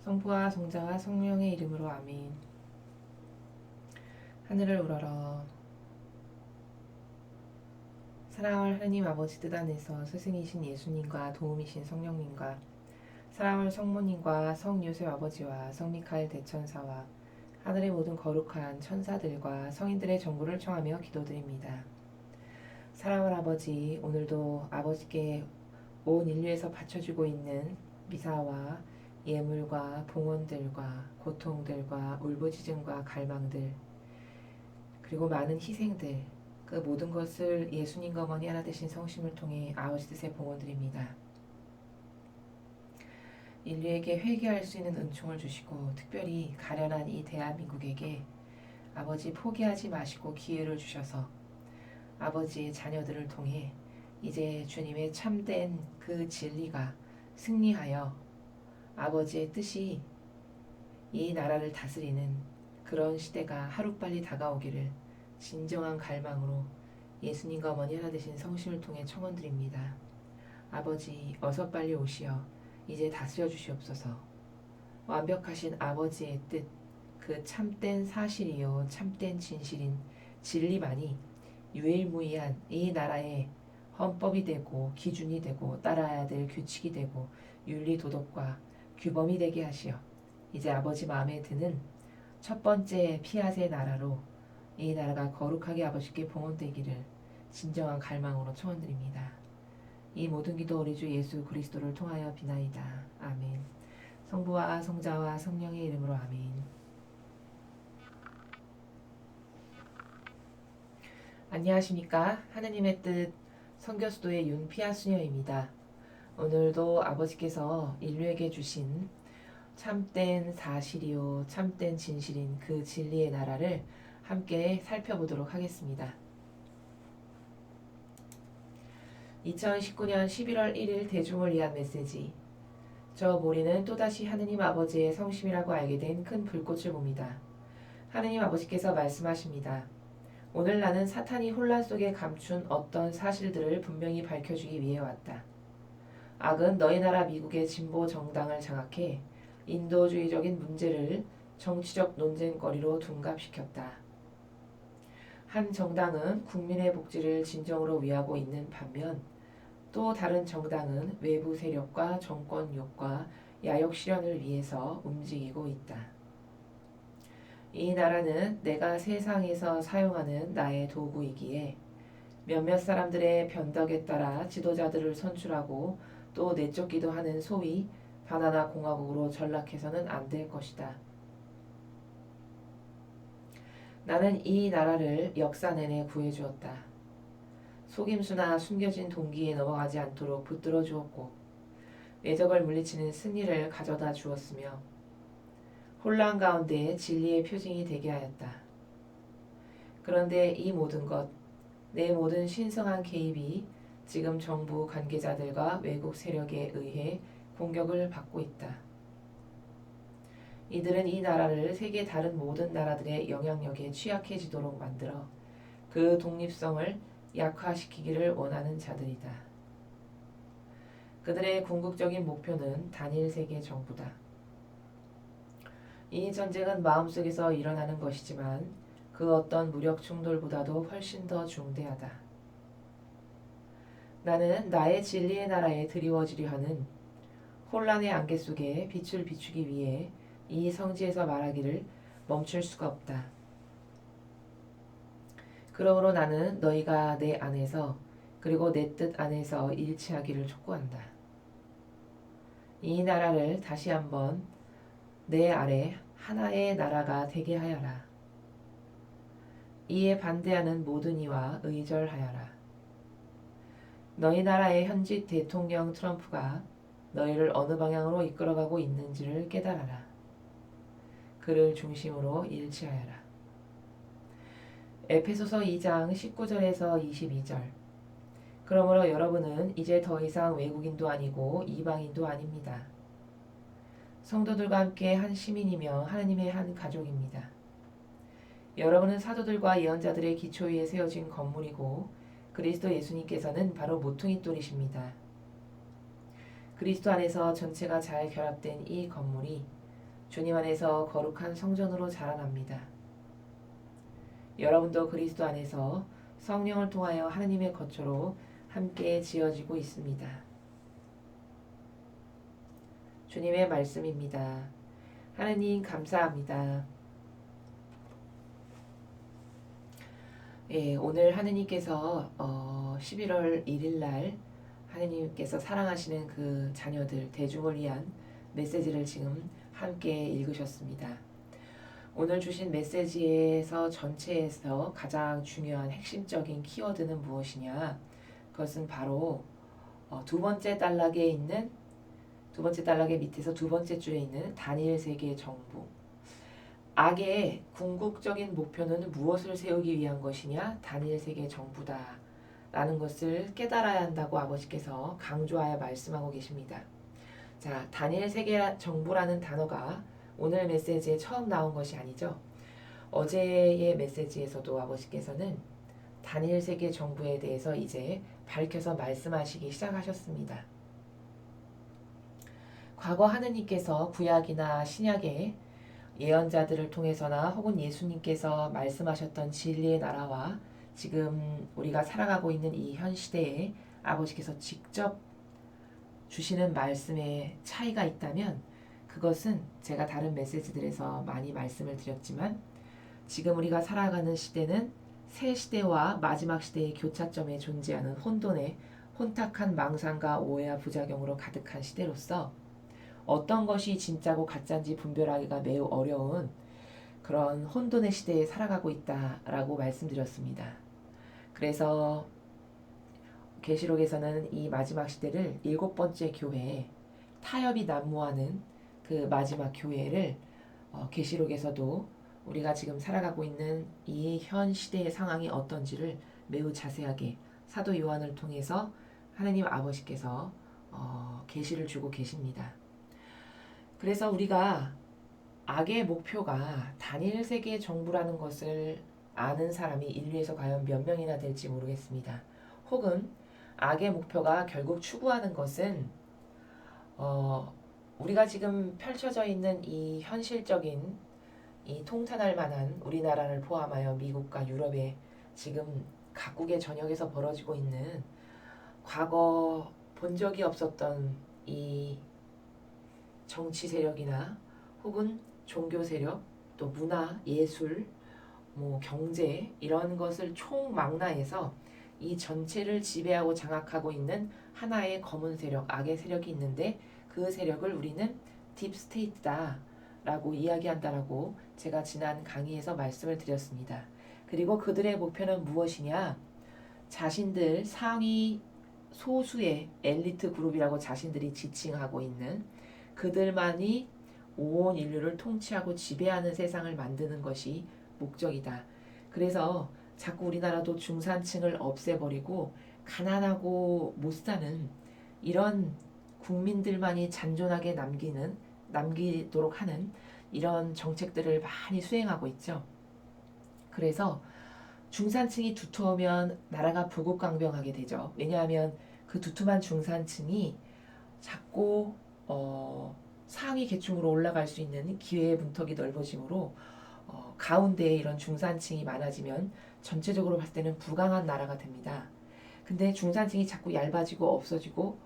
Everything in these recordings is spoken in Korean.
성부와 성자와 성령의 이름으로 아멘. 하늘을 우러러 사랑할 하나님 아버지 뜻 안에서 스승이신 예수님과 도움이신 성령님과 사랑할 성모님과 성요셉 아버지와 성미카엘 대천사와 하늘의 모든 거룩한 천사들과 성인들의 정보를 청하며 기도드립니다. 사랑할 아버지, 오늘도 아버지께 온 인류에서 바쳐주고 있는 미사와 예물과 봉헌들과 고통들과 울부짖음과 갈망들 그리고 많은 희생들 그 모든 것을 예수님과 어머니 하나 되신 성심을 통해 아버지 뜻에 봉헌드립니다. 인류에게 회개할 수 있는 은총을 주시고 특별히 가련한 이 대한민국에게 아버지 포기하지 마시고 기회를 주셔서 아버지의 자녀들을 통해 이제 주님의 참된 그 진리가 승리하여 아버지의 뜻이 이 나라를 다스리는 그런 시대가 하루빨리 다가오기를 진정한 갈망으로 예수님과 어머니 하나 되신 성심을 통해 청원드립니다. 아버지 어서 빨리 오시어 이제 다스려 주시옵소서. 완벽하신 아버지의 뜻, 그 참된 사실이요 참된 진실인 진리만이 유일무이한 이 나라의 헌법이 되고 기준이 되고 따라야 될 규칙이 되고 윤리 도덕과 규범이 되게 하시어 이제 아버지 마음에 드는 첫 번째 피아세 나라로 이 나라가 거룩하게 아버지께 봉헌되기를 진정한 갈망으로 청원드립니다. 이 모든 기도 우리 주 예수 그리스도를 통하여 비나이다. 아멘. 성부와 성자와 성령의 이름으로 아멘. 안녕하십니까? 하느님의 뜻 선교수도의 윤피아수녀입니다. 오늘도 아버지께서 인류에게 주신 참된 사실이요 참된 진실인 그 진리의 나라를 함께 살펴보도록 하겠습니다. 2019년 11월 1일 대중을 위한 메시지. 저 모리는 또다시 하느님 아버지의 성심이라고 알게 된 큰 불꽃을 봅니다. 하느님 아버지께서 말씀하십니다. 오늘 나는 사탄이 혼란 속에 감춘 어떤 사실들을 분명히 밝혀주기 위해 왔다. 악은 너희 나라 미국의 진보 정당을 장악해 인도주의적인 문제를 정치적 논쟁거리로 둔갑시켰다. 한 정당은 국민의 복지를 진정으로 위하고 있는 반면 또 다른 정당은 외부 세력과 정권 욕과 야욕 실현을 위해서 움직이고 있다. 이 나라는 내가 세상에서 사용하는 나의 도구이기에 몇몇 사람들의 변덕에 따라 지도자들을 선출하고 또 내쫓기도 하는 소위 바나나 공화국으로 전락해서는 안 될 것이다. 나는 이 나라를 역사 내내 구해주었다. 속임수나 숨겨진 동기에 넘어가지 않도록 붙들어 주었고 외적을 물리치는 승리를 가져다 주었으며 혼란 가운데 진리의 표징이 되게 하였다. 그런데 이 모든 것, 내 모든 신성한 개입이 지금 정부 관계자들과 외국 세력에 의해 공격을 받고 있다. 이들은 이 나라를 세계 다른 모든 나라들의 영향력에 취약해지도록 만들어 그 독립성을 약화시키기를 원하는 자들이다. 그들의 궁극적인 목표는 단일 세계 정부다. 이 전쟁은 마음속에서 일어나는 것이지만 그 어떤 무력 충돌보다도 훨씬 더 중대하다. 나는 나의 진리의 나라에 드리워지려 하는 혼란의 안개 속에 빛을 비추기 위해 이 성지에서 말하기를 멈출 수가 없다. 그러므로 나는 너희가 내 안에서 그리고 내 뜻 안에서 일치하기를 촉구한다. 이 나라를 다시 한번 내 아래 하나의 나라가 되게 하여라. 이에 반대하는 모든 이와 의절하여라. 너희 나라의 현직 대통령 트럼프가 너희를 어느 방향으로 이끌어가고 있는지를 깨달아라. 그를 중심으로 일치하여라. 에페소서 2장 19절에서 22절. 그러므로 여러분은 이제 더 이상 외국인도 아니고 이방인도 아닙니다. 성도들과 함께 한 시민이며 하나님의 한 가족입니다. 여러분은 사도들과 예언자들의 기초 위에 세워진 건물이고 그리스도 예수님께서는 바로 모퉁이 돌이십니다. 그리스도 안에서 전체가 잘 결합된 이 건물이 주님 안에서 거룩한 성전으로 자라납니다. 여러분도 그리스도 안에서 성령을 통하여 하느님의 거처로 함께 지어지고 있습니다. 주님의 말씀입니다. 하느님 감사합니다. 오늘 하느님께서 11월 1일 날 하느님께서 사랑하시는 그 자녀들 대중을 위한 메시지를 지금 함께 읽으셨습니다. 오늘 주신 메시지에서 전체에서 가장 중요한 핵심적인 키워드는 무엇이냐? 그것은 바로 두 번째 단락에 있는 두 번째 단락의 밑에서 두 번째 줄에 있는 다니엘 세계의 정부. 악의 궁극적인 목표는 무엇을 세우기 위한 것이냐? 다니엘 세계의 정부다. 라는 것을 깨달아야 한다고 아버지께서 강조하여 말씀하고 계십니다. 자, 다니엘 세계 정부라는 단어가 오늘 메시지에 처음 나온 것이 아니죠. 어제의 메시지에서도 아버지께서는 다니엘 세계 정부에 대해서 이제 밝혀서 말씀하시기 시작하셨습니다. 과거 하느님께서 구약이나 신약의 예언자들을 통해서나 혹은 예수님께서 말씀하셨던 진리의 나라와 지금 우리가 살아가고 있는 이 현 시대에 아버지께서 직접 주시는 말씀에 차이가 있다면 그것은 제가 다른 메시지들에서 많이 말씀을 드렸지만 지금 우리가 살아가는 시대는 새 시대와 마지막 시대의 교차점에 존재하는 혼돈의 혼탁한 망상과 오해와 부작용으로 가득한 시대로서 어떤 것이 진짜고 가짜인지 분별하기가 매우 어려운 그런 혼돈의 시대에 살아가고 있다라고 말씀드렸습니다. 그래서 계시록에서는 이 마지막 시대를 7번째 교회, 타협이 난무하는 그 마지막 교회를 계시록에서도 우리가 지금 살아가고 있는 이 현 시대의 상황이 어떤지를 매우 자세하게 사도 요한을 통해서 하나님 아버지께서 계시를 주고 계십니다. 그래서 우리가 악의 목표가 다니엘 세계의 정부라는 것을 아는 사람이 인류에서 과연 몇 명이나 될지 모르겠습니다. 혹은 악의 목표가 결국 추구하는 것은 우리가 지금 펼쳐져 있는 이 현실적인 이 통탄할 만한 우리나라를 포함하여 미국과 유럽의 지금 각국의 전역에서 벌어지고 있는 과거 본 적이 없었던 이 정치 세력이나 혹은 종교 세력, 또 문화, 예술, 경제 이런 것을 총망라해서 이 전체를 지배하고 장악하고 있는 하나의 검은 세력, 악의 세력이 있는데 그 세력을 우리는 딥스테이트다 라고 이야기한다라고 제가 지난 강의에서 말씀을 드렸습니다. 그리고 그들의 목표는 무엇이냐? 자신들 상위 소수의 엘리트 그룹이라고 자신들이 지칭하고 있는 그들만이 온 인류를 통치하고 지배하는 세상을 만드는 것이 목적이다. 그래서 자꾸 우리나라도 중산층을 없애버리고 가난하고 못 사는 이런 국민들만이 잔존하게 남기도록 하는 이런 정책들을 많이 수행하고 있죠. 그래서 중산층이 두터우면 나라가 부국강병하게 되죠. 왜냐하면 그 두툼한 중산층이 자꾸 상위 계층으로 올라갈 수 있는 기회의 문턱이 넓어지므로 가운데에 이런 중산층이 많아지면 전체적으로 봤을 때는 부강한 나라가 됩니다. 근데 중산층이 자꾸 얇아지고 없어지고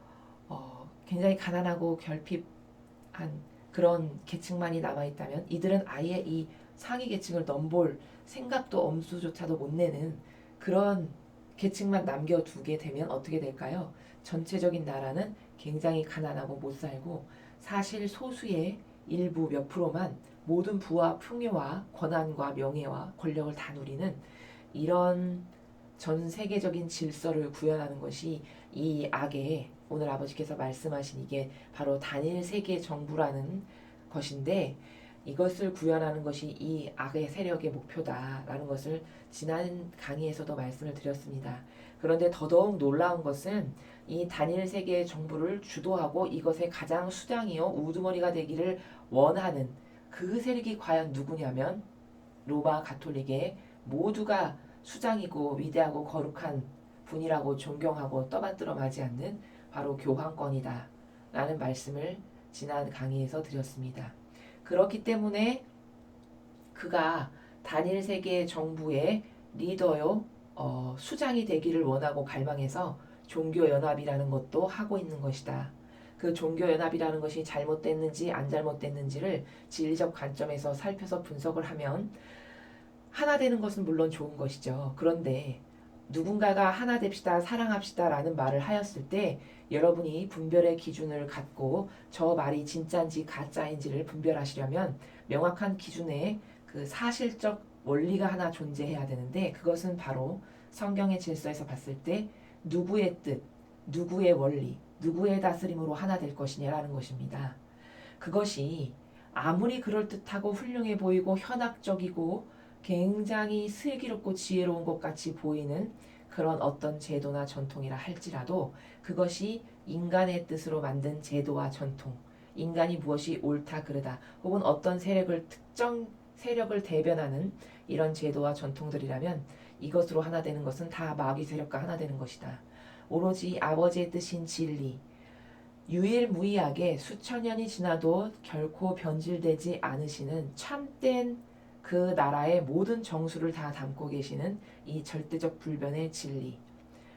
굉장히 가난하고 결핍한 그런 계층만이 남아있다면 이들은 아예 이 상위 계층을 넘볼 생각도 엄수조차도 못 내는 그런 계층만 남겨두게 되면 어떻게 될까요? 전체적인 나라는 굉장히 가난하고 못 살고 사실 소수의 일부 몇 프로만 모든 부와 풍요와 권한과 명예와 권력을 다 누리는 이런 전 세계적인 질서를 구현하는 것이 이 악의 오늘 아버지께서 말씀하신 이게 바로 다니엘 세계 정부라는 것인데 이것을 구현하는 것이 이 악의 세력의 목표다라는 것을 지난 강의에서도 말씀을 드렸습니다. 그런데 더더욱 놀라운 것은 이 다니엘 세계의 정부를 주도하고 이것의 가장 수장이요 우두머리가 되기를 원하는 그 세력이 과연 누구냐면 로마 가톨릭의 모두가 수장이고 위대하고 거룩한 분이라고 존경하고 떠받들어 마지 않는 바로 교황권이다 라는 말씀을 지난 강의에서 드렸습니다. 그렇기 때문에 그가 단일 세계 정부의 리더요, 수장이 되기를 원하고 갈망해서 종교연합이라는 것도 하고 있는 것이다. 그 종교연합이라는 것이 잘못됐는지 안 잘못됐는지를 진리적 관점에서 살펴서 분석을 하면 하나 되는 것은 물론 좋은 것이죠. 그런데 누군가가 하나 됩시다, 사랑합시다 라는 말을 하였을 때 여러분이 분별의 기준을 갖고 저 말이 진짜인지 가짜인지를 분별하시려면 명확한 기준의 그 사실적 원리가 하나 존재해야 되는데 그것은 바로 성경의 질서에서 봤을 때 누구의 뜻, 누구의 원리, 누구의 다스림으로 하나 될 것이냐라는 것입니다. 그것이 아무리 그럴듯하고 훌륭해 보이고 현학적이고 굉장히 슬기롭고 지혜로운 것 같이 보이는 그런 어떤 제도나 전통이라 할지라도 그것이 인간의 뜻으로 만든 제도와 전통, 인간이 무엇이 옳다 그르다 혹은 어떤 세력을 특정 세력을 대변하는 이런 제도와 전통들이라면 이것으로 하나 되는 것은 다 마귀 세력과 하나 되는 것이다. 오로지 아버지의 뜻인 진리, 유일무이하게 수천 년이 지나도 결코 변질되지 않으시는 참된 그 나라의 모든 정수를 다 담고 계시는 이 절대적 불변의 진리,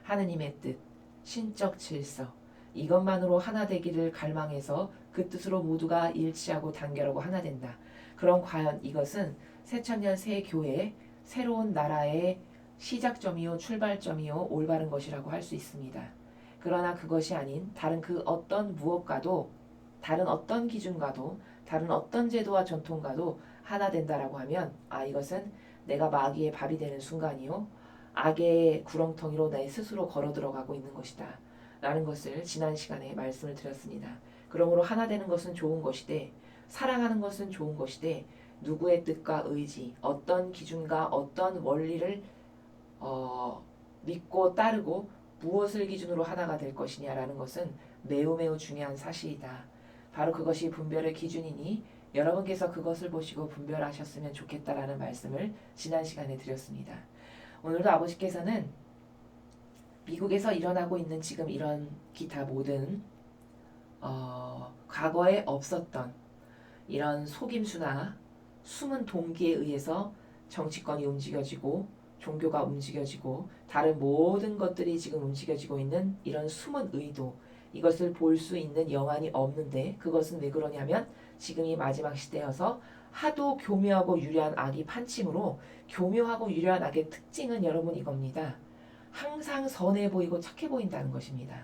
하느님의 뜻, 신적 질서, 이것만으로 하나 되기를 갈망해서 그 뜻으로 모두가 일치하고 단결하고 하나 된다. 그럼 과연 이것은 새천년 새 교회, 새로운 나라의 시작점이요 출발점이요 올바른 것이라고 할 수 있습니다. 그러나 그것이 아닌 다른 그 어떤 무엇과도 다른 어떤 기준과도 다른 어떤 제도와 전통과도 하나 된다라고 하면 이것은 내가 마귀의 밥이 되는 순간이요 악의 구렁텅이로 내 스스로 걸어 들어가고 있는 것이다 라는 것을 지난 시간에 말씀을 드렸습니다. 그러므로 하나 되는 것은 좋은 것이되 사랑하는 것은 좋은 것이되 누구의 뜻과 의지 어떤 기준과 어떤 원리를 믿고 따르고 무엇을 기준으로 하나가 될 것이냐라는 것은 매우 매우 중요한 사실이다. 바로 그것이 분별의 기준이니 여러분께서 그것을 보시고 분별하셨으면 좋겠다라는 말씀을 지난 시간에 드렸습니다. 오늘도 아버지께서는 미국에서 일어나고 있는 지금 이런 기타 모든 과거에 없었던 이런 속임수나 숨은 동기에 의해서 정치권이 움직여지고 종교가 움직여지고 다른 모든 것들이 지금 움직여지고 있는 이런 숨은 의도 이것을 볼 수 있는 영안이 없는데 그것은 왜 그러냐면 지금이 마지막 시대여서 하도 교묘하고 유려한 악이 판침으로 교묘하고 유려한 악의 특징은 여러분 이겁니다. 항상 선해 보이고 착해 보인다는 것입니다.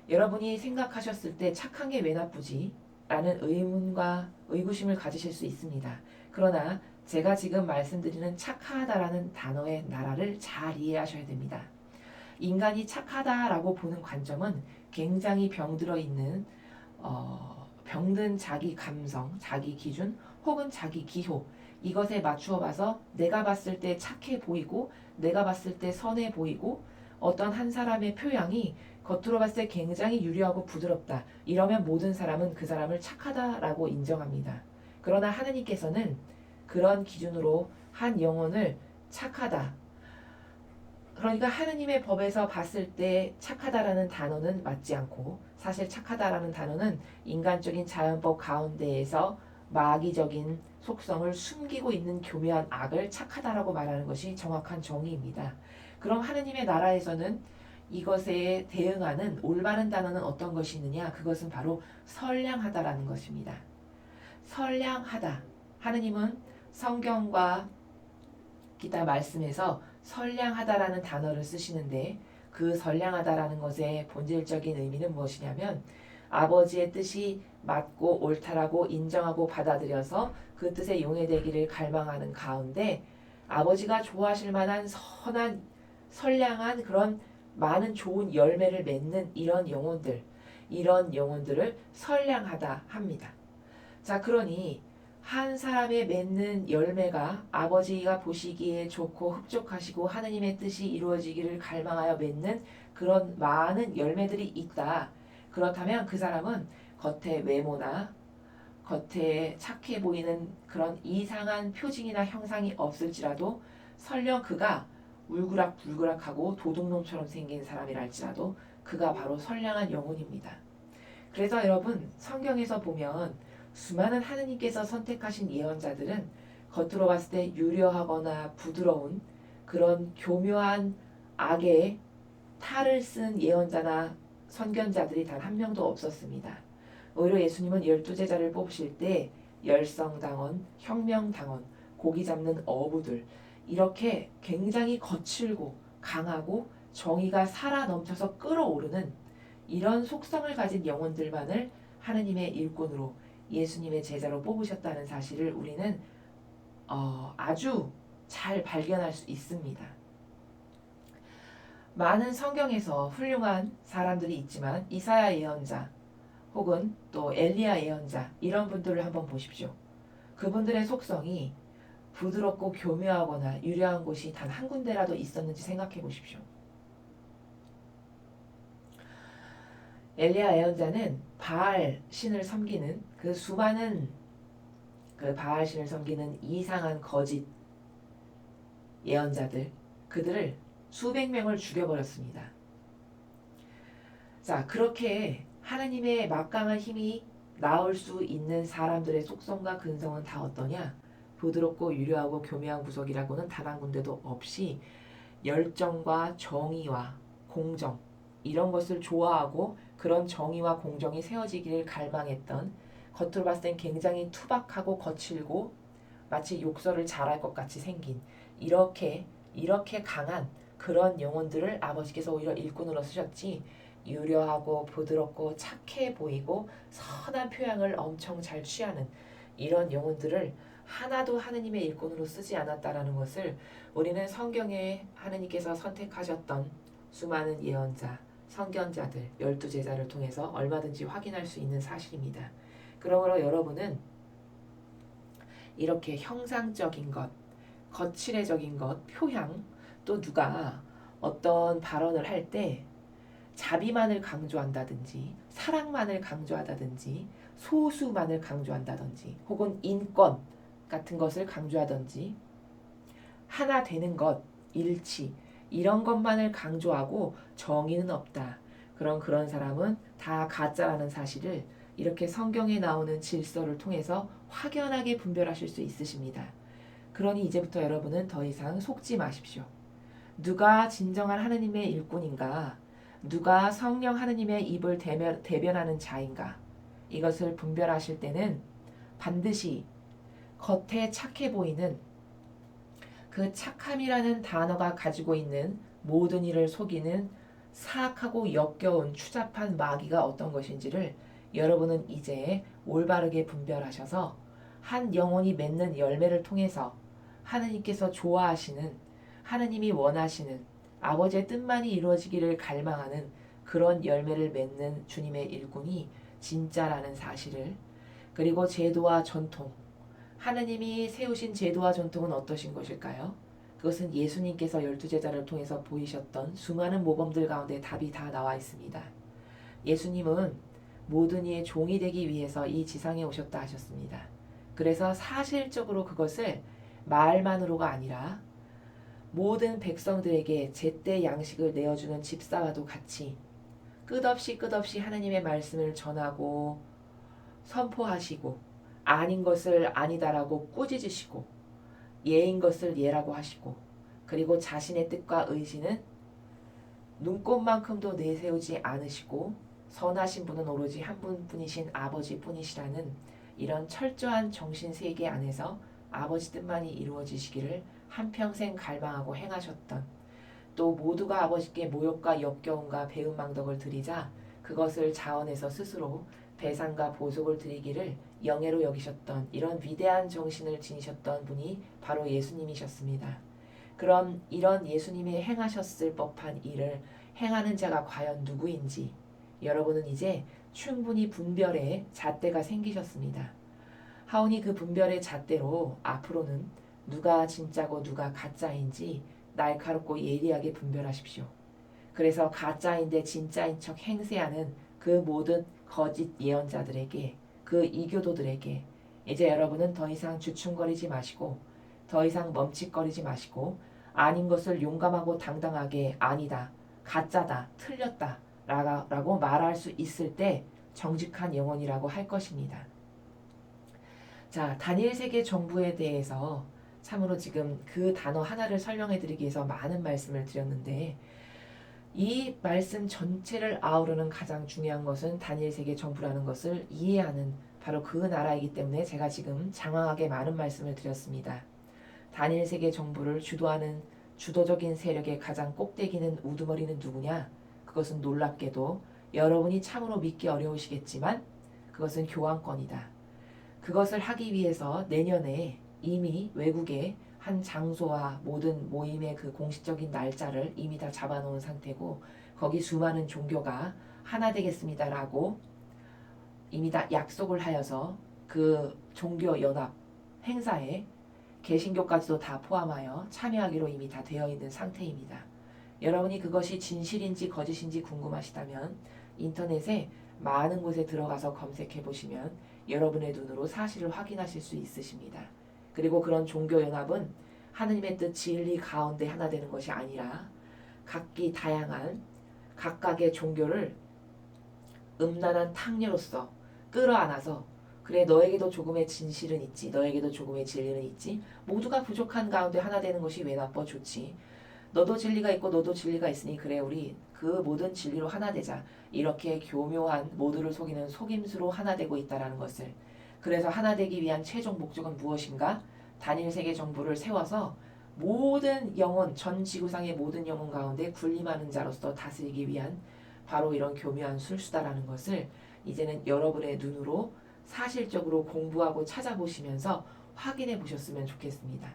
여러분이 생각하셨을 때 착한 게 왜 나쁘지? 라는 의문과 의구심을 가지실 수 있습니다. 그러나 제가 지금 말씀드리는 착하다라는 단어의 나라를 잘 이해하셔야 됩니다. 인간이 착하다라고 보는 관점은 굉장히 병들어 있는 병든 자기 감성, 자기 기준 혹은 자기 기호 이것에 맞추어 봐서 내가 봤을 때 착해 보이고 내가 봤을 때 선해 보이고 어떤 한 사람의 표양이 겉으로 봤을 때 굉장히 유려하고 부드럽다. 이러면 모든 사람은 그 사람을 착하다라고 인정합니다. 그러나 하느님께서는 그런 기준으로 한 영혼을 착하다. 그러니까 하느님의 법에서 봤을 때 착하다라는 단어는 맞지 않고 사실 착하다라는 단어는 인간적인 자연법 가운데에서 마귀적인 속성을 숨기고 있는 교묘한 악을 착하다라고 말하는 것이 정확한 정의입니다. 그럼 하느님의 나라에서는 이것에 대응하는 올바른 단어는 어떤 것이 있느냐? 그것은 바로 선량하다라는 것입니다. 선량하다. 하느님은 성경과 기타 말씀에서 선량하다라는 단어를 쓰시는데 그 선량하다라는 것의 본질적인 의미는 무엇이냐면 아버지의 뜻이 맞고 옳다라고 인정하고 받아들여서 그 뜻에 용해되기를 갈망하는 가운데 아버지가 좋아하실 만한 선한 선량한 그런 많은 좋은 열매를 맺는 이런 영혼들을 선량하다 합니다. 자, 그러니 한 사람의 맺는 열매가 아버지가 보시기에 좋고 흡족하시고 하느님의 뜻이 이루어지기를 갈망하여 맺는 그런 많은 열매들이 있다. 그렇다면 그 사람은 겉의 외모나 겉에 착해 보이는 그런 이상한 표징이나 형상이 없을지라도 설령 그가 울그락불그락하고 도둑놈처럼 생긴 사람이랄지라도 그가 바로 선량한 영혼입니다. 그래서 여러분 성경에서 보면 수많은 하느님께서 선택하신 예언자들은 겉으로 봤을 때 유려하거나 부드러운 그런 교묘한 악의 탈을 쓴 예언자나 선견자들이 단 한 명도 없었습니다. 오히려 예수님은 12제자를 뽑으실 때 열성당원, 혁명당원, 고기 잡는 어부들 이렇게 굉장히 거칠고 강하고 정의가 살아 넘쳐서 끓어오르는 이런 속성을 가진 영혼들만을 하느님의 일꾼으로 예수님의 제자로 뽑으셨다는 사실을 우리는 아주 잘 발견할 수 있습니다. 많은 성경에서 훌륭한 사람들이 있지만 이사야 예언자 혹은 또 엘리야 예언자 이런 분들을 한번 보십시오. 그분들의 속성이 부드럽고 교묘하거나 유려한 곳이 단 한 군데라도 있었는지 생각해 보십시오. 엘리야 예언자는 바알 신을 섬기는 그 수많은 그 바알 신을 섬기는 이상한 거짓 예언자들 그들을 수백 명을 죽여버렸습니다. 자, 그렇게 하나님의 막강한 힘이 나올 수 있는 사람들의 속성과 근성은 다 어떠냐? 부드럽고 유려하고 교묘한 구석이라고는 단 한 군데도 없이 열정과 정의와 공정 이런 것을 좋아하고 그런 정의와 공정이 세워지기를 갈망했던 겉으로 봤을 땐 굉장히 투박하고 거칠고 마치 욕설을 잘할 것 같이 생긴 이렇게 강한 그런 영혼들을 아버지께서 오히려 일꾼으로 쓰셨지 유려하고 부드럽고 착해 보이고 선한 표현을 엄청 잘 취하는 이런 영혼들을 하나도 하느님의 일꾼으로 쓰지 않았다라는 것을 우리는 성경에 하느님께서 선택하셨던 수많은 예언자, 선견자들, 12제자를 통해서 얼마든지 확인할 수 있는 사실입니다. 그러므로 여러분은 이렇게 형상적인 것, 거칠애적인 것, 표향, 또 누가 어떤 발언을 할 때 자비만을 강조한다든지 사랑만을 강조하다든지 소수만을 강조한다든지 혹은 인권 같은 것을 강조하든지 하나 되는 것, 일치 이런 것만을 강조하고 정의는 없다. 그런 사람은 다 가짜라는 사실을 이렇게 성경에 나오는 질서를 통해서 확연하게 분별하실 수 있으십니다. 그러니 이제부터 여러분은 더 이상 속지 마십시오. 누가 진정한 하느님의 일꾼인가? 누가 성령 하느님의 입을 대변하는 자인가? 이것을 분별하실 때는 반드시 겉에 착해 보이는 그 착함이라는 단어가 가지고 있는 모든 일을 속이는 사악하고 역겨운 추잡한 마귀가 어떤 것인지를 여러분은 이제 올바르게 분별하셔서 한 영혼이 맺는 열매를 통해서 하느님께서 좋아하시는 하느님이 원하시는 아버지의 뜻만이 이루어지기를 갈망하는 그런 열매를 맺는 주님의 일꾼이 진짜라는 사실을 그리고 제도와 전통 하느님이 세우신 제도와 전통은 어떠신 것일까요? 그것은 예수님께서 12제자를 통해서 보이셨던 수많은 모범들 가운데 답이 다 나와 있습니다. 예수님은 모든 이의 종이 되기 위해서 이 지상에 오셨다 하셨습니다. 그래서 사실적으로 그것을 말만으로가 아니라 모든 백성들에게 제때 양식을 내어주는 집사와도 같이 끝없이 하나님의 말씀을 전하고 선포하시고 아닌 것을 아니다라고 꾸짖으시고 예인 것을 예라고 하시고 그리고 자신의 뜻과 의지는 눈꼽만큼도 내세우지 않으시고 선하신 분은 오로지 한 분뿐이신 아버지뿐이시라는 이런 철저한 정신세계 안에서 아버지 뜻만이 이루어지시기를 한평생 갈망하고 행하셨던 또 모두가 아버지께 모욕과 역겨움과 배은망덕을 드리자 그것을 자원해서 스스로 배상과 보속을 드리기를 영예로 여기셨던 이런 위대한 정신을 지니셨던 분이 바로 예수님이셨습니다. 그럼 이런 예수님이 행하셨을 법한 일을 행하는 자가 과연 누구인지 여러분은 이제 충분히 분별의 잣대가 생기셨습니다. 하오니 그 분별의 잣대로 앞으로는 누가 진짜고 누가 가짜인지 날카롭고 예리하게 분별하십시오. 그래서 가짜인데 진짜인 척 행세하는 그 모든 거짓 예언자들에게 그 이교도들에게 이제 여러분은 더 이상 주춤거리지 마시고 더 이상 멈칫거리지 마시고 아닌 것을 용감하고 당당하게 아니다, 가짜다, 틀렸다 라고 말할 수 있을 때 정직한 영혼이라고 할 것입니다. 자, 단일 세계 정부에 대해서 참으로 지금 그 단어 하나를 설명해 드리기 위해서 많은 말씀을 드렸는데 이 말씀 전체를 아우르는 가장 중요한 것은 단일 세계 정부라는 것을 이해하는 바로 그 나라이기 때문에 제가 지금 장황하게 많은 말씀을 드렸습니다. 단일 세계 정부를 주도하는 주도적인 세력의 가장 꼭대기는 우두머리는 누구냐? 그것은 놀랍게도 여러분이 참으로 믿기 어려우시겠지만 그것은 교황권이다. 그것을 하기 위해서 내년에 이미 외국의 한 장소와 모든 모임의 그 공식적인 날짜를 이미 다 잡아놓은 상태고 거기 수많은 종교가 하나 되겠습니다라고 이미 다 약속을 하여서 그 종교연합 행사에 개신교까지도 다 포함하여 참여하기로 이미 다 되어 있는 상태입니다. 여러분이 그것이 진실인지 거짓인지 궁금하시다면 인터넷에 많은 곳에 들어가서 검색해 보시면 여러분의 눈으로 사실을 확인하실 수 있으십니다. 그리고 그런 종교연합은 하느님의 뜻 진리 가운데 하나 되는 것이 아니라 각기 다양한 각각의 종교를 음란한 탕녀로서 끌어안아서 그래 너에게도 조금의 진실은 있지 너에게도 조금의 진리는 있지 모두가 부족한 가운데 하나 되는 것이 왜 나빠 좋지 너도 진리가 있고 너도 진리가 있으니 그래 우리 그 모든 진리로 하나 되자 이렇게 교묘한 모두를 속이는 속임수로 하나 되고 있다라는 것을 그래서 하나 되기 위한 최종 목적은 무엇인가? 단일 세계 정부를 세워서 모든 영혼 전 지구상의 모든 영혼 가운데 군림하는 자로서 다스리기 위한 바로 이런 교묘한 술수다라는 것을 이제는 여러분의 눈으로 사실적으로 공부하고 찾아보시면서 확인해 보셨으면 좋겠습니다.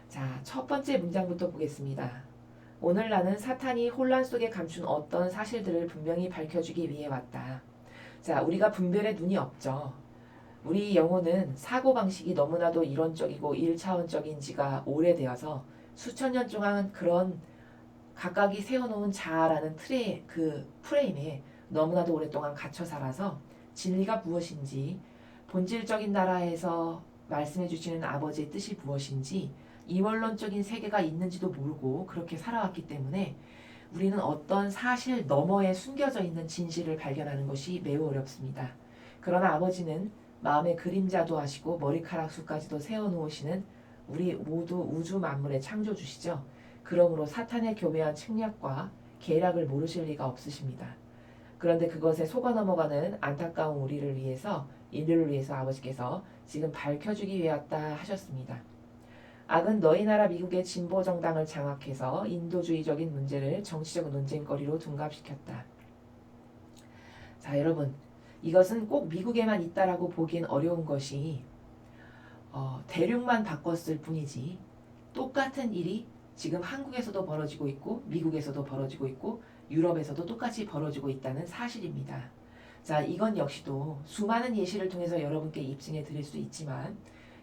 자, 첫 번째 문장부터 보겠습니다. 오늘 나는 사탄이 혼란 속에 감춘 어떤 사실들을 분명히 밝혀주기 위해 왔다. 자, 우리가 분별의 눈이 없죠. 우리 영혼은 사고방식이 너무나도 이론적이고 1차원적인 지가 오래되어서 수천 년 동안 그런 각각이 세워놓은 자아라는 틀의 그 프레임에 너무나도 오랫동안 갇혀 살아서 진리가 무엇인지 본질적인 나라에서 말씀해 주시는 아버지의 뜻이 무엇인지 이원론적인 세계가 있는지도 모르고 그렇게 살아왔기 때문에 우리는 어떤 사실 너머에 숨겨져 있는 진실을 발견하는 것이 매우 어렵습니다. 그러나 아버지는 마음의 그림자도 하시고 머리카락 수까지도 세워놓으시는 우리 모두 우주 만물의 창조주시죠. 그러므로 사탄의 교묘한 책략과 계략을 모르실 리가 없으십니다. 그런데 그것에 속아 넘어가는 안타까운 우리를 위해서 인류를 위해서 아버지께서 지금 밝혀주기 위해 왔다 하셨습니다. 악은 너희 나라 미국의 진보 정당을 장악해서 인도주의적인 문제를 정치적 논쟁거리로 둔갑시켰다. 자, 여러분, 이것은 꼭 미국에만 있다라고 보기엔 어려운 것이 대륙만 바꿨을 뿐이지 똑같은 일이 지금 한국에서도 벌어지고 있고 미국에서도 벌어지고 있고 유럽에서도 똑같이 벌어지고 있다는 사실입니다. 자, 이건 역시도 수많은 예시를 통해서 여러분께 입증해 드릴 수 있지만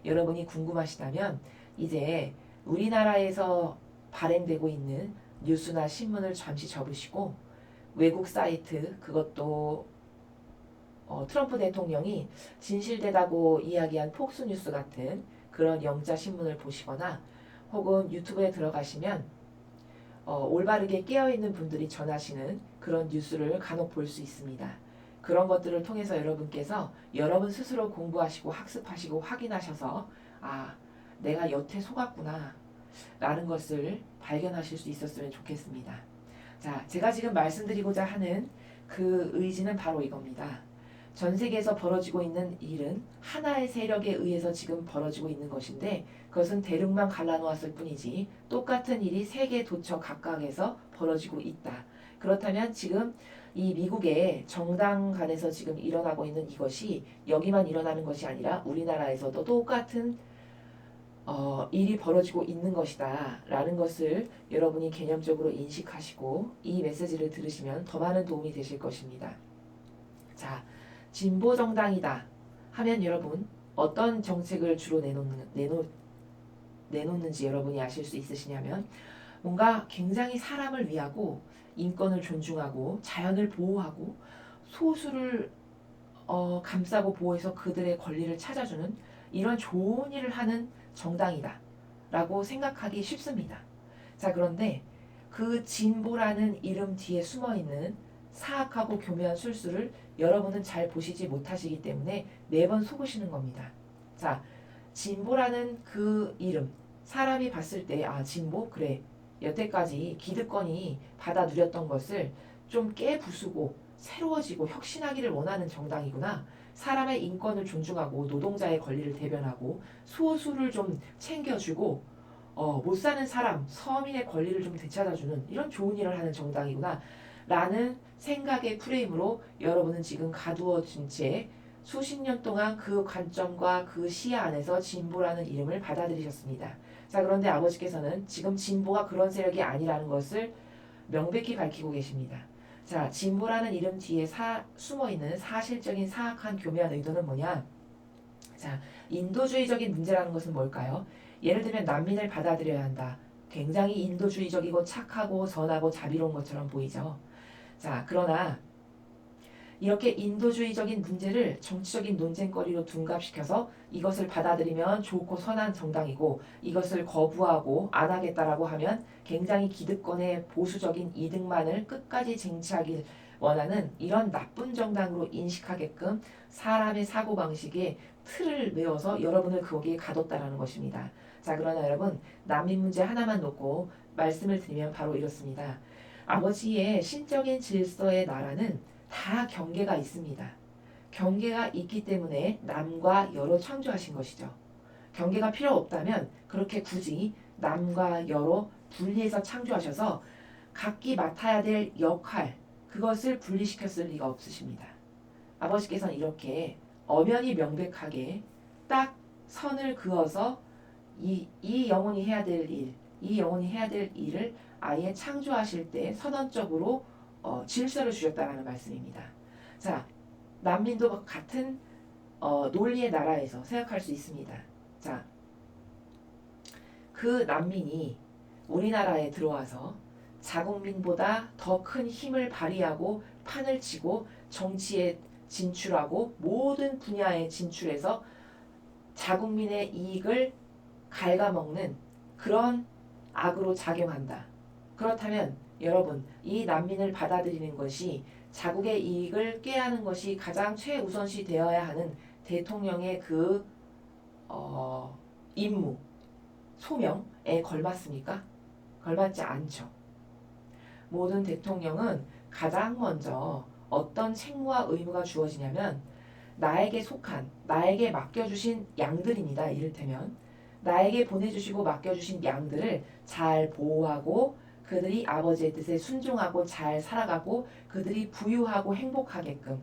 여러분이 궁금하시다면 이제 우리나라에서 발행되고 있는 뉴스나 신문을 잠시 접으시고 외국 사이트 그것도 트럼프 대통령이 진실되다고 이야기한 폭스뉴스 같은 그런 영자 신문을 보시거나 혹은 유튜브에 들어가시면 올바르게 깨어있는 분들이 전하시는 그런 뉴스를 간혹 볼 수 있습니다. 그런 것들을 통해서 여러분께서 여러분 스스로 공부하시고 학습하시고 확인하셔서 아, 내가 여태 속았구나 라는 것을 발견하실 수 있었으면 좋겠습니다. 자, 제가 지금 말씀드리고자 하는 그 의지는 바로 이겁니다. 전 세계에서 벌어지고 있는 일은 하나의 세력에 의해서 지금 벌어지고 있는 것인데 그것은 대륙만 갈라놓았을 뿐이지 똑같은 일이 세계 도처 각각에서 벌어지고 있다. 그렇다면 지금 이 미국의 정당 간에서 지금 일어나고 있는 이것이 여기만 일어나는 것이 아니라 우리나라에서도 똑같은 일이 벌어지고 있는 것이다 라는 것을 여러분이 개념적으로 인식하시고 이 메시지를 들으시면 더 많은 도움이 되실 것입니다. 자, 진보 정당이다 하면 여러분 어떤 정책을 주로 내놓는지 여러분이 아실 수 있으시냐면 뭔가 굉장히 사람을 위하고 인권을 존중하고 자연을 보호하고 소수를 감싸고 보호해서 그들의 권리를 찾아주는 이런 좋은 일을 하는 정당이다 라고 생각하기 쉽습니다. 자, 그런데 그 진보라는 이름 뒤에 숨어있는 사악하고 교묘한 술수를 여러분은 잘 보시지 못하시기 때문에 매번 속으시는 겁니다. 자, 진보라는 그 이름, 사람이 봤을 때 아, 진보? 그래. 여태까지 기득권이 받아 누렸던 것을 좀 깨부수고 새로워지고 혁신하기를 원하는 정당이구나. 사람의 인권을 존중하고 노동자의 권리를 대변하고 소수를 좀 챙겨주고 못 사는 사람, 서민의 권리를 좀 되찾아주는 이런 좋은 일을 하는 정당이구나 라는 생각의 프레임으로 여러분은 지금 가두어진 채 수십 년 동안 그 관점과 그 시야 안에서 진보라는 이름을 받아들이셨습니다. 자, 그런데 아버지께서는 지금 진보가 그런 세력이 아니라는 것을 명백히 밝히고 계십니다. 자, 진보라는 이름 뒤에 숨어있는 사실적인 사악한 교묘한 의도는 뭐냐? 자, 인도주의적인 문제라는 것은 뭘까요? 예를 들면 난민을 받아들여야 한다. 굉장히 인도주의적이고 착하고 선하고 자비로운 것처럼 보이죠. 자, 그러나 이렇게 인도주의적인 문제를 정치적인 논쟁거리로 둔갑시켜서 이것을 받아들이면 좋고 선한 정당이고 이것을 거부하고 안 하겠다라고 하면 굉장히 기득권의 보수적인 이득만을 끝까지 쟁취하길 원하는 이런 나쁜 정당으로 인식하게끔 사람의 사고방식에 틀을 메워서 여러분을 거기에 가뒀다라는 것입니다. 자, 그러나 여러분 난민 문제 하나만 놓고 말씀을 드리면 바로 이렇습니다. 아버지의 신적인 질서의 나라는 다 경계가 있습니다. 경계가 있기 때문에 남과 여로 창조하신 것이죠. 경계가 필요 없다면 그렇게 굳이 남과 여로 분리해서 창조하셔서 각기 맡아야 될 역할 그것을 분리시켰을 리가 없으십니다. 아버지께서는 이렇게 엄연히 명백하게 딱 선을 그어서 이 영혼이 해야 될 일, 이 영혼이 해야 될 일을 아예 창조하실 때 선언적으로 질서를 주셨다라는 말씀입니다. 자, 난민도 같은 논리의 나라에서 생각할 수 있습니다. 자, 그 난민이 우리나라에 들어와서 자국민보다 더 큰 힘을 발휘하고 판을 치고 정치에 진출하고 모든 분야에 진출해서 자국민의 이익을 갉아먹는 그런 악으로 작용한다. 그렇다면 여러분, 이 난민을 받아들이는 것이 자국의 이익을 꾀하는 것이 가장 최우선시 되어야 하는 대통령의 그 임무, 소명에 걸맞습니까? 걸맞지 않죠. 모든 대통령은 가장 먼저 어떤 책무와 의무가 주어지냐면 나에게 속한, 나에게 맡겨주신 양들입니다. 이를테면 나에게 보내주시고 맡겨주신 양들을 잘 보호하고 그들이 아버지의 뜻에 순종하고 잘 살아가고 그들이 부유하고 행복하게끔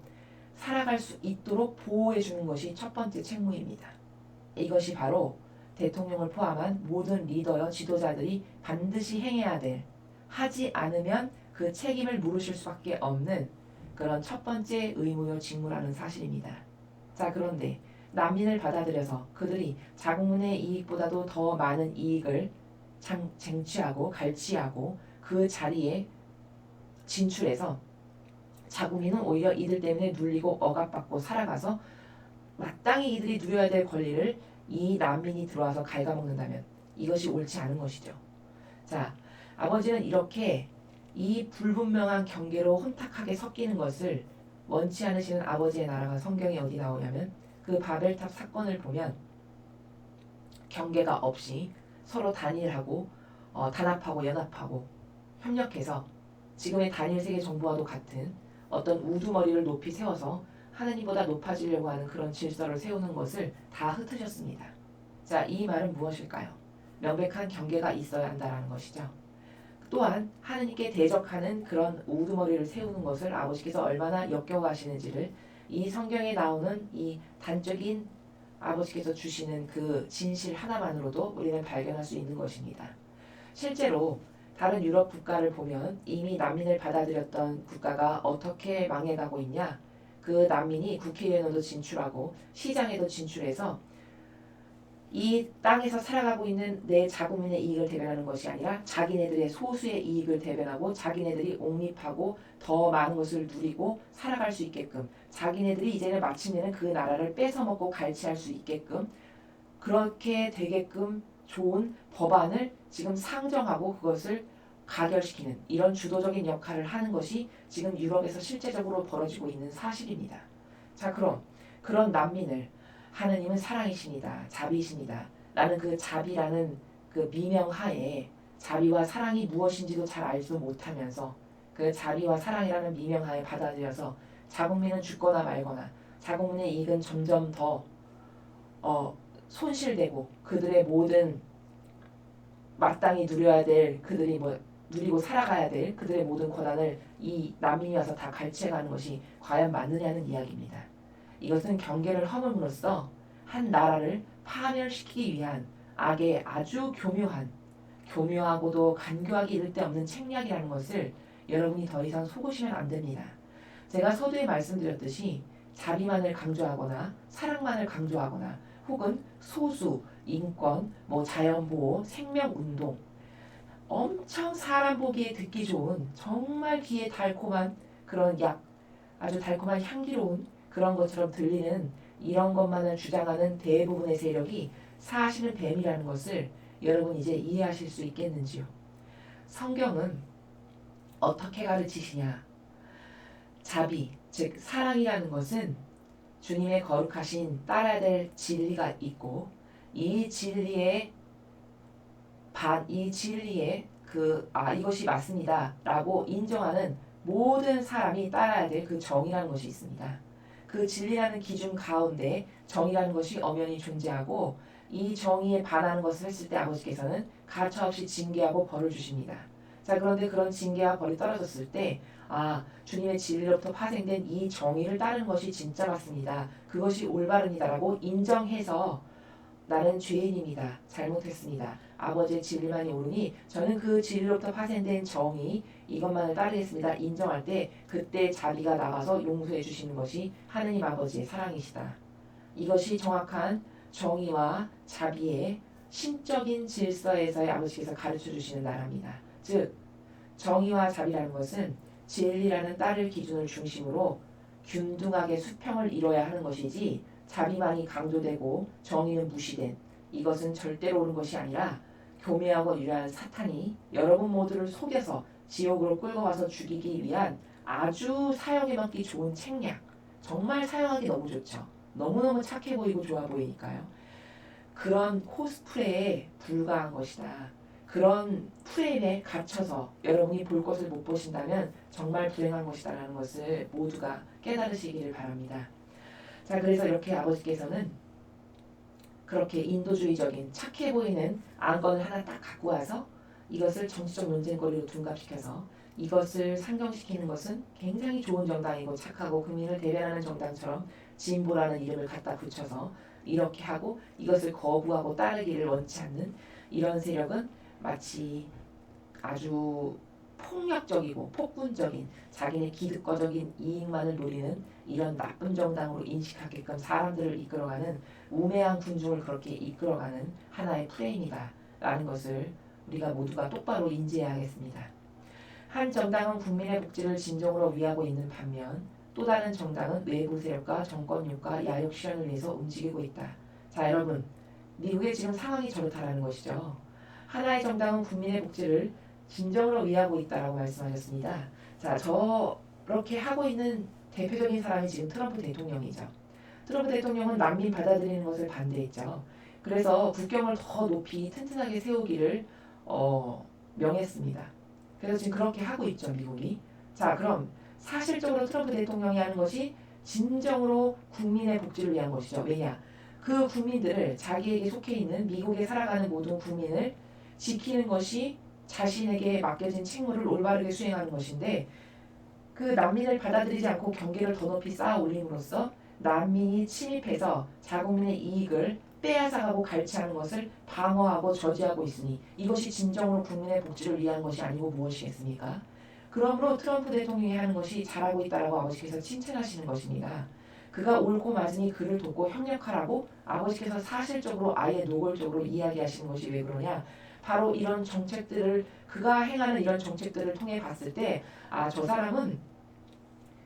살아갈 수 있도록 보호해 주는 것이 첫 번째 책무입니다. 이것이 바로 대통령을 포함한 모든 리더여 지도자들이 반드시 행해야 될, 하지 않으면 그 책임을 물으실 수밖에 없는 그런 첫 번째 의무요 직무라는 사실입니다. 자, 그런데 난민을 받아들여서 그들이 자국민의 이익보다도 더 많은 이익을 쟁취하고 갈취하고 그 자리에 진출해서 자국민은 오히려 이들 때문에 눌리고 억압받고 살아가서 마땅히 이들이 누려야 될 권리를 이 난민이 들어와서 갉아먹는다면 이것이 옳지 않은 것이죠. 자, 아버지는 이렇게 이 불분명한 경계로 혼탁하게 섞이는 것을 원치 않으시는 아버지의 나라가 성경에 어디 나오냐면 그 바벨탑 사건을 보면 경계가 없이 서로 단일하고 단합하고 연합하고 협력해서 지금의 단일 세계 정부와도 같은 어떤 우두머리를 높이 세워서 하느님보다 높아지려고 하는 그런 질서를 세우는 것을 다 흩으셨습니다. 자, 이 말은 무엇일까요? 명백한 경계가 있어야 한다는 것이죠. 또한 하느님께 대적하는 그런 우두머리를 세우는 것을 아버지께서 얼마나 역겨워하시는지를 이 성경에 나오는 이 단적인 아버지께서 주시는 그 진실 하나만으로도 우리는 발견할 수 있는 것입니다. 실제로 다른 유럽 국가를 보면 이미 난민을 받아들였던 국가가 어떻게 망해가고 있냐? 그 난민이 국회의원으로 진출하고 시장에도 진출해서 이 땅에서 살아가고 있는 내 자국민의 이익을 대변하는 것이 아니라 자기네들의 소수의 이익을 대변하고 자기네들이 옹립하고 더 많은 것을 누리고 살아갈 수 있게끔 자기네들이 이제는 마침내는 그 나라를 뺏어먹고 갈취할 수 있게끔 그렇게 되게끔 좋은 법안을 지금 상정하고 그것을 가결시키는 이런 주도적인 역할을 하는 것이 지금 유럽에서 실제적으로 벌어지고 있는 사실입니다. 자, 그럼 그런 난민을 하느님은 사랑이십니다. 자비이십니다. 라는 그 자비라는 그 미명하에 자비와 사랑이 무엇인지도 잘 알지도 못하면서 그 자비와 사랑이라는 미명하에 받아들여서 자국민은 죽거나 말거나 자국민의 이익은 점점 더 손실되고 그들의 모든 마땅히 누려야 될 그들이 누리고 살아가야 될 그들의 모든 권한을 이 난민이 와서 다 갈취해가는 것이 과연 맞느냐는 이야기입니다. 이것은 경계를 허물므로써 한 나라를 파멸시키기 위한 악의 아주 교묘하고도 간교하기 이를 데 없는 책략이라는 것을 여러분이 더 이상 속으시면 안 됩니다. 제가 서두에 말씀드렸듯이 자비만을 강조하거나 사랑만을 강조하거나 혹은 소수, 인권, 자연보호, 생명운동 엄청 사람 보기에 듣기 좋은 정말 귀에 달콤한 그런 아주 달콤한 향기로운 그런 것처럼 들리는 이런 것만을 주장하는 대부분의 세력이 사실은 뱀이라는 것을 여러분 이제 이해하실 수 있겠는지요? 성경은 어떻게 가르치시냐? 자비, 즉 사랑이라는 것은 주님의 거룩하신 따라야 될 진리가 있고 이 진리에 이것이 맞습니다 라고 인정하는 모든 사람이 따라야 될 그 정의라는 것이 있습니다. 그 진리라는 기준 가운데 정의라는 것이 엄연히 존재하고 이 정의에 반하는 것을 했을 때 아버지께서는 가차없이 징계하고 벌을 주십니다. 자, 그런데 그런 징계와 벌이 떨어졌을 때 주님의 진리로부터 파생된 이 정의를 따르는 것이 진짜 맞습니다. 그것이 올바릅니다라고 인정해서 나는 죄인입니다. 잘못했습니다. 아버지의 진리만이 옳으니 저는 그 진리로부터 파생된 정의 이것만을 따르겠습니다. 인정할 때 그때 자비가 나와서 용서해 주시는 것이 하느님 아버지의 사랑이시다. 이것이 정확한 정의와 자비의 신적인 질서에서의 아버지께서 가르쳐 주시는 나라입니다. 즉 정의와 자비라는 것은 진리라는 따를 기준을 중심으로 균등하게 수평을 이뤄야 하는 것이지 자비만이 강조되고 정의는 무시된 이것은 절대로 옳은 것이 아니라 교묘하고 유려한 사탄이 여러분 모두를 속여서 지옥으로 끌고 가서 죽이기 위한 아주 사용해 먹기 좋은 책략. 정말 사용하기 너무 좋죠. 너무너무 착해 보이고 좋아 보이니까요. 그런 코스프레에 불과한 것이다. 그런 프레임에 갇혀서 여러분이 볼 것을 못 보신다면 정말 불행한 것이다라는 것을 모두가 깨달으시기를 바랍니다. 자, 그래서 이렇게 아버지께서는 그렇게 인도주의적인 착해 보이는 안건을 하나 딱 갖고 와서 이것을 정치적 논쟁거리로 둔갑시켜서 이것을 상정시키는 것은 굉장히 좋은 정당이고 착하고 국민을 대변하는 정당처럼 진보라는 이름을 갖다 붙여서 이렇게 하고 이것을 거부하고 따르기를 원치 않는 이런 세력은 마치 아주 폭력적이고 폭군적인 자기네 기득권적인 이익만을 노리는 이런 나쁜 정당으로 인식하게끔 사람들을 이끌어가는 우매한 군중을 그렇게 이끌어가는 하나의 프레임이다 라는 것을 우리가 모두가 똑바로 인지해야겠습니다. 한 정당은 국민의 복지를 진정으로 위하고 있는 반면 또 다른 정당은 외부 세력과 정권욕과 야욕 실현을 위해서 움직이고 있다. 자, 여러분, 미국의 지금 상황이 저렇다라는 것이죠. 하나의 정당은 국민의 복지를 진정으로 위하고 있다라고 말씀하셨습니다. 자, 저렇게 하고 있는 대표적인 사람이 지금 트럼프 대통령이죠. 트럼프 대통령은 난민 받아들이는 것을 반대했죠. 그래서 국경을 더 높이 튼튼하게 세우기를 명했습니다. 그래서 지금 그렇게 하고 있죠, 미국이. 자, 그럼 사실적으로 트럼프 대통령이 하는 것이 진정으로 국민의 복지를 위한 것이죠. 왜냐? 그 국민들을 자기에게 속해 있는 미국에 살아가는 모든 국민을 지키는 것이 자신에게 맡겨진 책무를 올바르게 수행하는 것인데 그 난민을 받아들이지 않고 경계를 더 높이 쌓아 올림으로써 난민이 침입해서 자국민의 이익을 빼앗아가고 갈취하는 것을 방어하고 저지하고 있으니 이것이 진정으로 국민의 복지를 위한 것이 아니고 무엇이겠습니까? 그러므로 트럼프 대통령이 하는 것이 잘하고 있다라고 아버지께서 칭찬하시는 것입니다. 그가 옳고 맞으니 그를 돕고 협력하라고 아버지께서 사실적으로 아예 노골적으로 이야기하시는 것이 왜 그러냐? 바로 이런 정책들을 그가 행하는 이런 정책들을 통해 봤을 때 저 사람은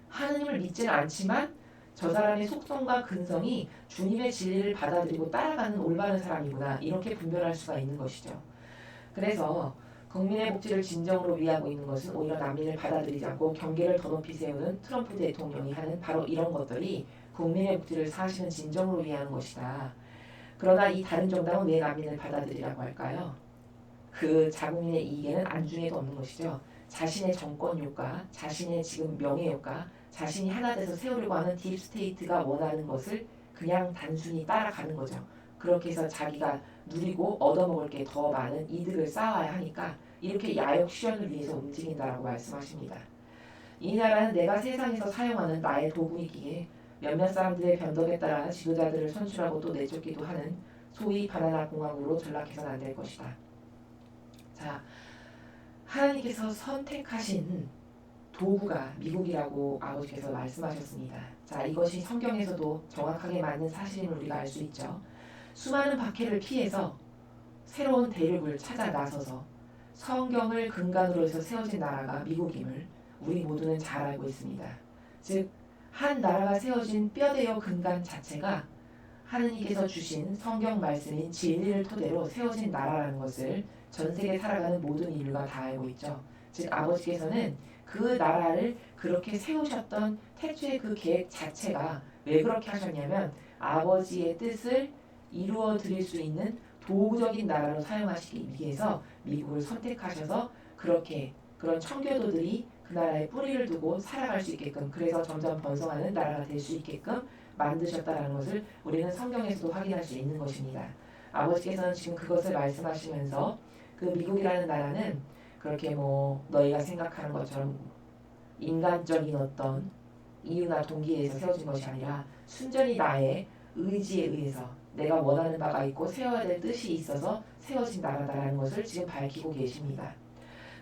하느님을 믿지는 않지만 저 사람의 속성과 근성이 주님의 진리를 받아들이고 따라가는 올바른 사람이구나 이렇게 분별할 수가 있는 것이죠. 그래서 국민의 복지를 진정으로 위하고 있는 것은 오히려 난민을 받아들이지 않고 경계를 더 높이 세우는 트럼프 대통령이 하는 바로 이런 것들이 국민의 복지를 사실은 진정으로 위하는 것이다. 그러나 이 다른 정당은 왜 난민을 받아들이라고 할까요? 그 자국민의 이익에는 안중에도 없는 것이죠. 자신의 정권 효과, 자신의 지금 명예 효과, 자신이 하나 돼서 세우려고 하는 딥스테이트가 원하는 것을 그냥 단순히 따라가는 거죠. 그렇게 해서 자기가 누리고 얻어먹을 게 더 많은 이득을 쌓아야 하니까 이렇게 야욕 실현을 위해서 움직인다라고 말씀하십니다. 이 나라는 내가 세상에서 사용하는 나의 도구이기에 몇몇 사람들의 변덕에 따라 지도자들을 선출하고 또 내쫓기도 하는 소위 바나나 공화국으로 전락해서는 안 될 것이다. 자, 하나님께서 선택하신 도구가 미국이라고 아버지께서 말씀하셨습니다. 자, 이것이 성경에서도 정확하게 맞는 사실임을 우리가 알 수 있죠. 수많은 박해를 피해서 새로운 대륙을 찾아 나서서 성경을 근간으로 해서 세워진 나라가 미국임을 우리 모두는 잘 알고 있습니다. 즉, 한 나라가 세워진 뼈대요 근간 자체가 하느님께서 주신 성경 말씀인 진리를 토대로 세워진 나라라는 것을 전 세계 살아가는 모든 인류가 다 알고 있죠. 즉 아버지께서는 그 나라를 그렇게 세우셨던 태초의 그 계획 자체가 왜 그렇게 하셨냐면 아버지의 뜻을 이루어 드릴 수 있는 도구적인 나라로 사용하시기 위해서 미국을 선택하셔서 그렇게 그런 청교도들이 그 나라에 뿌리를 두고 살아갈 수 있게끔 그래서 점점 번성하는 나라가 될 수 있게끔 만드셨다는 것을 우리는 성경에서도 확인할 수 있는 것입니다. 아버지께서는 지금 그것을 말씀하시면서 그 미국이라는 나라는 그렇게 뭐 너희가 생각하는 것처럼 인간적인 어떤 이유나 동기에 의해서 세워진 것이 아니라 순전히 나의 의지에 의해서 내가 원하는 바가 있고 세워야 될 뜻이 있어서 세워진 나라다라는 것을 지금 밝히고 계십니다.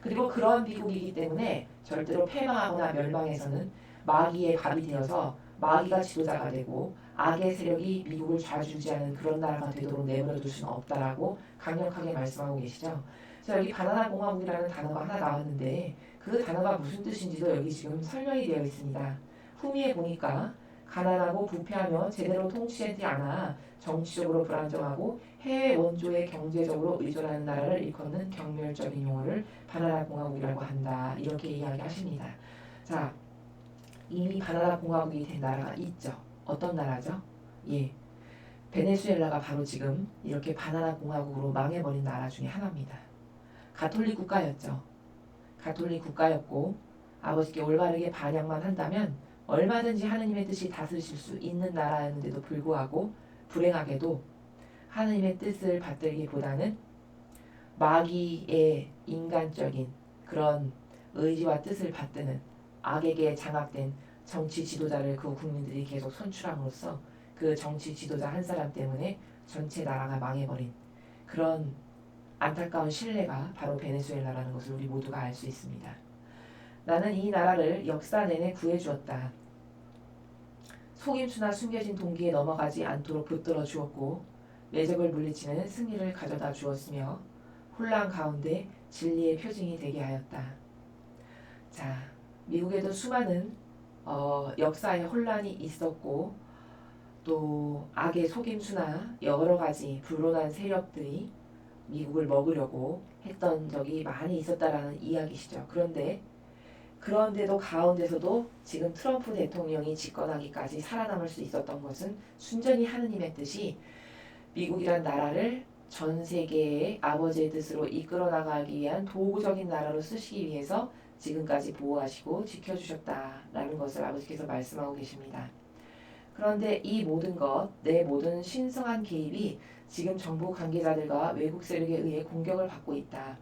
그리고 그런 미국이기 때문에 절대로 패망하거나 멸망해서는 마귀의 밥이 되어서 마귀가 지도자가 되고 악의 세력이 미국을 좌지우지하는 그런 나라가 되도록 내버려둘 수는 없다라고 강력하게 말씀하고 계시죠. 그래서 여기 바나나 공화국이라는 단어가 하나 나왔는데 그 단어가 무슨 뜻인지도 여기 지금 설명이 되어 있습니다. 후미에 보니까 가난하고 부패하며 제대로 통치하지 않아 정치적으로 불안정하고 해외 원조에 경제적으로 의존하는 나라를 일컫는 경멸적인 용어를 바나나 공화국이라고 한다. 이렇게 이야기하십니다. 자, 이미 바나나 공화국이 된 나라가 있죠. 어떤 나라죠? 예, 베네수엘라가 바로 지금 이렇게 바나나 공화국으로 망해버린 나라 중에 하나입니다. 가톨릭 국가였죠. 가톨릭 국가였고 아버지께 올바르게 반역만 한다면 얼마든지 하느님의 뜻이 다스리실 수 있는 나라였는데도 불구하고 불행하게도 하느님의 뜻을 받들기보다는 마귀의 인간적인 그런 의지와 뜻을 받드는 악에게 장악된 정치 지도자를 그 국민들이 계속 선출함으로써 그 정치 지도자 한 사람 때문에 전체 나라가 망해버린 그런 안타까운 신뢰가 바로 베네수엘라라는 것을 우리 모두가 알 수 있습니다. 나는 이 나라를 역사 내내 구해주었다. 속임수나 숨겨진 동기에 넘어가지 않도록 붙들어 주었고 매적을 물리치는 승리를 가져다 주었으며 혼란 가운데 진리의 표징이 되게 하였다. 자, 미국에도 수많은 역사의 혼란이 있었고 또 악의 속임수나 여러 가지 불온한 세력들이 미국을 먹으려고 했던 적이 많이 있었다라는 이야기시죠. 그런데도 가운데서도 지금 트럼프 대통령이 집권하기까지 살아남을 수 있었던 것은 순전히 하느님의 뜻이 미국이란 나라를 전 세계의 아버지의 뜻으로 이끌어 나가기 위한 도구적인 나라로 쓰시기 위해서 지금까지 보호하시고 지켜주셨다라는 것을 아버지께서 말씀하고 계십니다. 그런데 이 모든 것, 내 모든 신성한 개입이 지금 정부 관계자들과 외국 세력에 의해 공격을 받고 있다.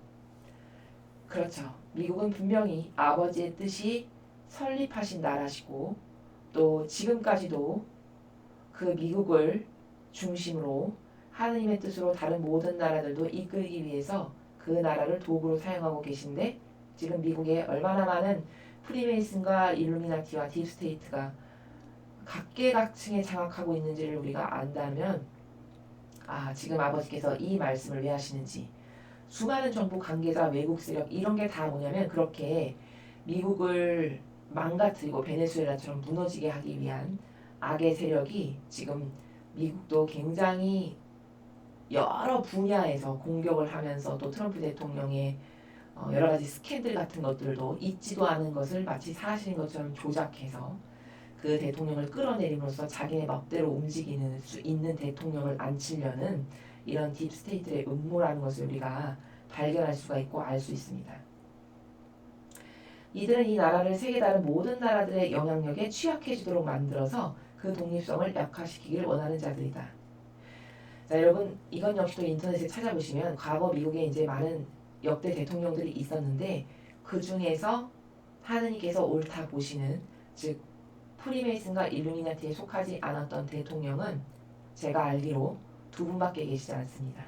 그렇죠. 미국은 분명히 아버지의 뜻이 설립하신 나라시고 또 지금까지도 그 미국을 중심으로 하느님의 뜻으로 다른 모든 나라들도 이끌기 위해서 그 나라를 도구로 사용하고 계신데 지금 미국에 얼마나 많은 프리메이슨과 일루미나티와 딥스테이트가 각계각층에 장악하고 있는지를 우리가 안다면 지금 아버지께서 이 말씀을 왜 하시는지 수많은 정부 관계자 외국 세력 이런 게 다 뭐냐면 그렇게 미국을 망가뜨리고 베네수엘라처럼 무너지게 하기 위한 악의 세력이 지금 미국도 굉장히 여러 분야에서 공격을 하면서 또 트럼프 대통령의 여러 가지 스캔들 같은 것들도 있지도 않은 것을 마치 사실인 것처럼 조작해서 그 대통령을 끌어내림으로써 자기네 멋대로 움직이는 수 있는 대통령을 앉히려는 이런 딥스테이트의 음모라는 것을 우리가 발견할 수가 있고 알 수 있습니다. 이들은 이 나라를 세계 다른 모든 나라들의 영향력에 취약해지도록 만들어서 그 독립성을 약화시키기를 원하는 자들이다. 자, 여러분 이건 역시도 인터넷에 찾아보시면 과거 미국에 이제 많은 역대 대통령들이 있었는데 그 중에서 하느님께서 옳다 보시는 즉 프리메이슨과 일루미나티에 속하지 않았던 대통령은 제가 알기로 두 분밖에 계시지 않습니다.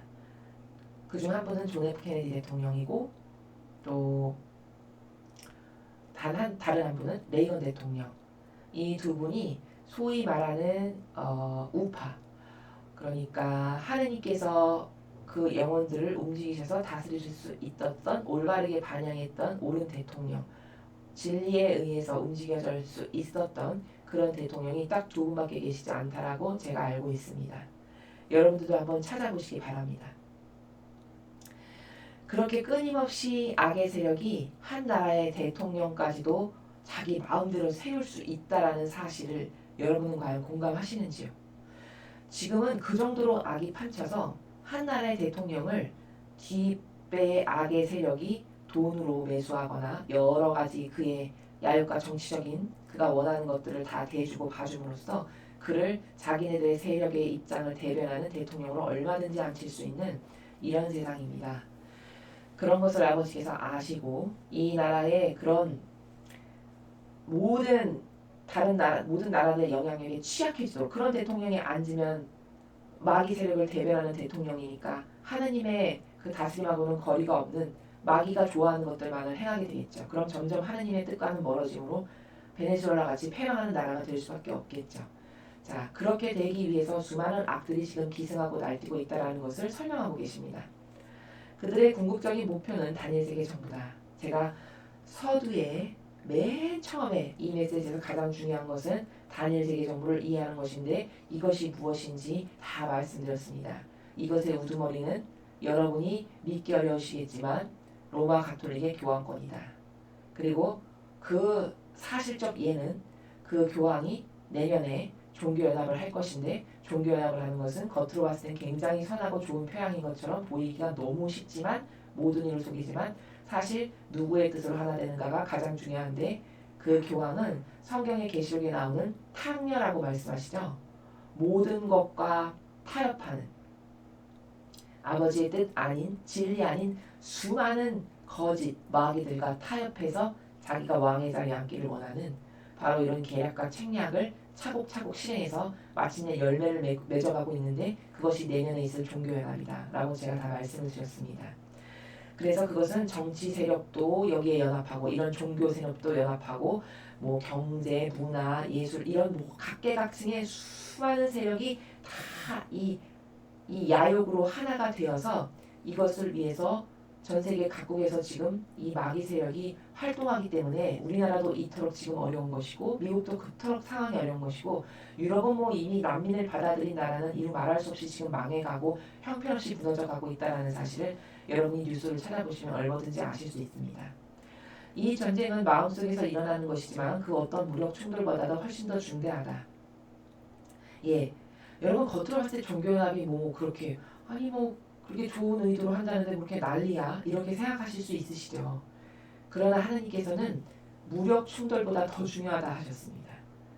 그중 한 분은 존 F 케네디 대통령이고 또 다른 한 분은 레이건 대통령. 이 두 분이 소위 말하는 우파, 그러니까 하느님께서 그 영혼들을 움직이셔서 다스리실 수 있었던 올바르게 반영했던 옳은 대통령, 진리에 의해서 움직여질 수 있었던 그런 대통령이 딱 두 분밖에 계시지 않다라고 제가 알고 있습니다. 여러분들도 한번 찾아보시기 바랍니다. 그렇게 끊임없이 악의 세력이 한 나라의 대통령까지도 자기 마음대로 세울 수 있다라는 사실을 여러분은 과연 공감하시는지요? 지금은 그 정도로 악이 판쳐서 한 나라의 대통령을 뒷배의 악의 세력이 돈으로 매수하거나 여러 가지 그의 야욕과 정치적인 그가 원하는 것들을 다 대주고 봐줌으로써 그를 자기네들의 세력의 입장을 대변하는 대통령으로 얼마든지 앉힐 수 있는 이런 세상입니다. 그런 것을 아버지께서 아시고 이 나라의 그런 모든 나라들의 영향력에 취약해지도록 그런 대통령이 앉으면 마귀 세력을 대변하는 대통령이니까 하느님의 그 다스림하고는 거리가 없는 마귀가 좋아하는 것들만을 행하게 되겠죠. 그럼 점점 하느님의 뜻과는 멀어짐으로 베네수엘라 같이 패망하는 나라가 될 수밖에 없겠죠. 자, 그렇게 되기 위해서 수많은 악들이 지금 기승하고 날뛰고 있다는 것을 설명하고 계십니다. 그들의 궁극적인 목표는 다니엘세계 정부다. 제가 서두에 맨 처음에 이 메시지에서 가장 중요한 것은 다니엘세계 정부를 이해하는 것인데 이것이 무엇인지 다 말씀드렸습니다. 이것의 우두머리는 여러분이 믿기 어려우시겠지만 로마 가톨릭의 교황권이다. 그리고 그 사실적 예는 그 교황이 내년에 종교연합을 할 것인데 종교연합을 하는 것은 겉으로 봤을 땐 굉장히 선하고 좋은 표양인 것처럼 보이기가 너무 쉽지만 모든 이를 속이지만 사실 누구의 뜻으로 하나 되는가가 가장 중요한데 그 교황은 성경의 계시록에 나오는 탕녀라고 말씀하시죠. 모든 것과 타협하는 아버지의 뜻 아닌 진리 아닌 수많은 거짓 마귀들과 타협해서 자기가 왕의 자리에 앉기를 원하는 바로 이런 계략과 책략을 차곡차곡 실행해서 마침내 열매를 맺어가고 있는데 그것이 내년에 있을 종교연합이다 라고 제가 다 말씀을 드렸습니다. 그래서 그것은 정치 세력도 여기에 연합하고 이런 종교 세력도 연합하고 뭐 경제, 문화, 예술 이런 뭐 각계각층의 수많은 세력이 다 이 야욕으로 하나가 되어서 이것을 위해서 전 세계 각국에서 지금 이 마귀 세력이 활동하기 때문에 우리나라도 이토록 지금 어려운 것이고 미국도 그토록 상황이 어려운 것이고 유럽은 뭐 이미 난민을 받아들인 나라는 이루 말할 수 없이 지금 망해가고 형편없이 무너져가고 있다는 사실을 여러분이 뉴스를 찾아보시면 얼마든지 아실 수 있습니다. 이 전쟁은 마음속에서 일어나는 것이지만 그 어떤 무력 충돌보다도 훨씬 더 중대하다. 예, 여러분 겉으로 봤을 때 종교연합이 뭐 그렇게 아니 뭐 그렇게 좋은 의도로 한다는데 그렇게 난리야 이렇게 생각하실 수 있으시죠. 그러나 하느님께서는 무력 충돌보다 더 중요하다 하셨습니다.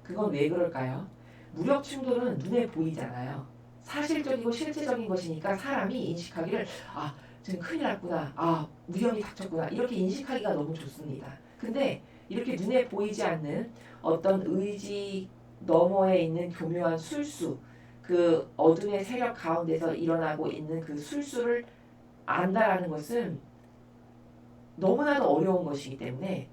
그건 왜 그럴까요? 무력 충돌은 눈에 보이잖아요. 사실적이고 실제적인 것이니까 사람이 인식하기를 아 지금 큰일 났구나, 아 위험이 닥쳤구나 이렇게 인식하기가 너무 좋습니다. 근데 이렇게 눈에 보이지 않는 어떤 의지 너머에 있는 교묘한 술수, 그 어둠의 세력 가운데서 일어나고 있는 그 술수를 안다라는 것은 너무나도 어려운 것이기 때문에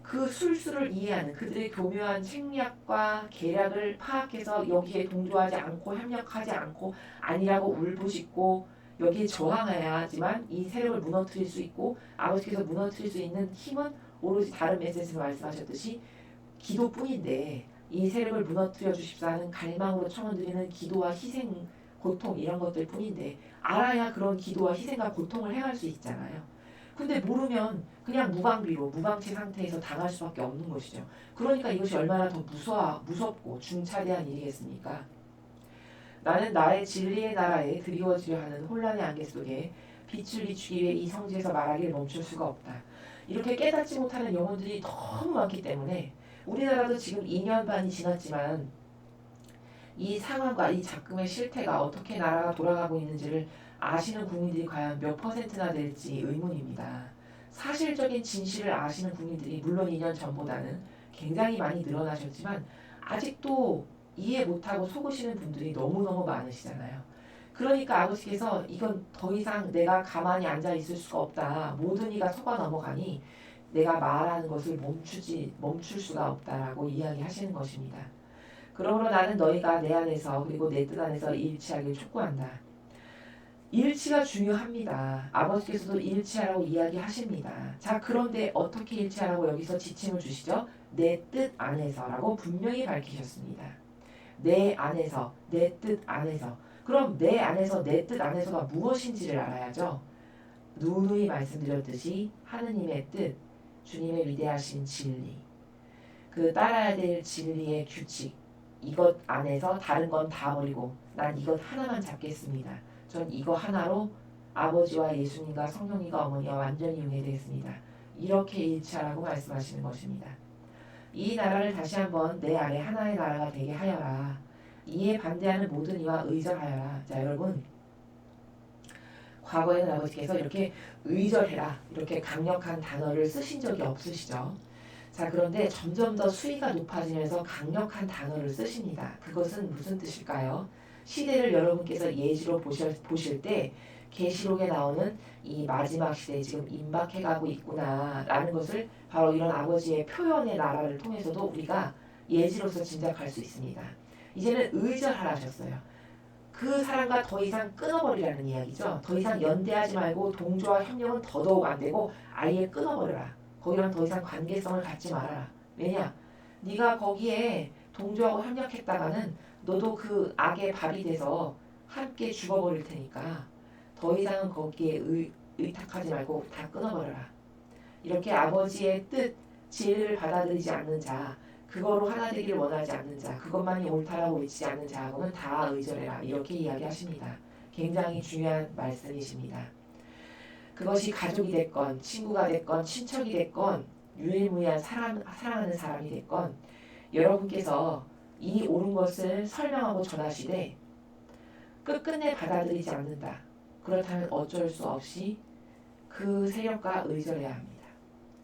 그 술수를 이해하는 그들의 교묘한 책략과 계략을 파악해서 여기에 동조하지 않고 협력하지 않고 아니라고 울부짖고 여기에 저항해야지만 이 세력을 무너뜨릴 수 있고 아버지께서 무너뜨릴 수 있는 힘은 오로지 다른 메시지에서 말씀하셨듯이 기도뿐인데 이 세력을 무너뜨려 주십사 하는 갈망으로 청원드리는 기도와 희생, 고통 이런 것들 뿐인데 알아야 그런 기도와 희생과 고통을 행할 수 있잖아요. 근데 모르면 그냥 무방비로 무방치 상태에서 당할 수밖에 없는 것이죠. 그러니까 이것이 얼마나 더 무섭고 중차대한 일이겠습니까? 나는 나의 진리의 나라에 드리워지려 하는 혼란의 안개 속에 빛을 비추기 위해 이 성지에서 말하기를 멈출 수가 없다. 이렇게 깨닫지 못하는 영혼들이 너무 많기 때문에 우리나라도 지금 2년 반이 지났지만 이 상황과 이 작금의 실태가 어떻게 나라가 돌아가고 있는지를 아시는 국민들이 과연 몇 퍼센트나 될지 의문입니다. 사실적인 진실을 아시는 국민들이 물론 2년 전보다는 굉장히 많이 늘어나셨지만 아직도 이해 못하고 속으시는 분들이 너무너무 많으시잖아요. 그러니까 아버지께서 이건 더 이상 내가 가만히 앉아 있을 수가 없다. 모든 이가 속아 넘어가니 내가 말하는 것을 멈출 수가 없다라고 이야기하시는 것입니다. 그러므로 나는 너희가 내 안에서 그리고 내 뜻 안에서 일치하길 촉구한다. 일치가 중요합니다. 아버지께서도 일치하라고 이야기하십니다. 자, 그런데 어떻게 일치하라고 여기서 지침을 주시죠? 내 뜻 안에서라고 분명히 밝히셨습니다. 내 안에서, 내 뜻 안에서. 그럼 내 안에서, 내 뜻 안에서가 무엇인지를 알아야죠. 누누이 말씀드렸듯이 하느님의 뜻, 주님의 위대하신 진리, 그 따라야 될 진리의 규칙, 이것 안에서 다른 건 다 버리고 난 이것 하나만 잡겠습니다. 전 이거 하나로 아버지와 예수님과 성령님과 어머니와 완전히 융해되겠습니다. 이렇게 일치하라고 말씀하시는 것입니다. 이 나라를 다시 한번 내 아래 하나의 나라가 되게 하여라. 이에 반대하는 모든 이와 의절하여라. 자, 여러분, 과거에는 아버지께서 이렇게 의절해라 이렇게 강력한 단어를 쓰신 적이 없으시죠. 자, 그런데 점점 더 수위가 높아지면서 강력한 단어를 쓰십니다. 그것은 무슨 뜻일까요? 시대를 여러분께서 예지로 보실 때 계시록에 나오는 이 마지막 시대에 지금 임박해가고 있구나라는 것을 바로 이런 아버지의 표현의 나라를 통해서도 우리가 예지로서 짐작할 수 있습니다. 이제는 의절하라셨어요. 그 사람과 더 이상 끊어버리라는 이야기죠. 더 이상 연대하지 말고 동조와 협력은 더더욱 안 되고 아예 끊어버려라. 거기랑 더 이상 관계성을 갖지 말아라. 왜냐? 네가 거기에 동조하고 협력했다가는 너도 그 악의 밥이 돼서 함께 죽어버릴 테니까 더 이상은 거기에 의탁하지 말고 다 끊어버려라. 이렇게 아버지의 뜻, 진리를 받아들이지 않는 자, 그거로 하나 되기를 원하지 않는 자, 그것만이 옳다라고 외치지 않는 자하고는 다 의절해라. 이렇게 이야기하십니다. 굉장히 중요한 말씀이십니다. 그것이 가족이 됐건 친구가 됐건 친척이 됐건 유일무이한 사랑하는 사람이 됐건 여러분께서 이 옳은 것을 설명하고 전하시되 끝끝내 받아들이지 않는다. 그렇다면 어쩔 수 없이 그 세력과 의절해야 합니다.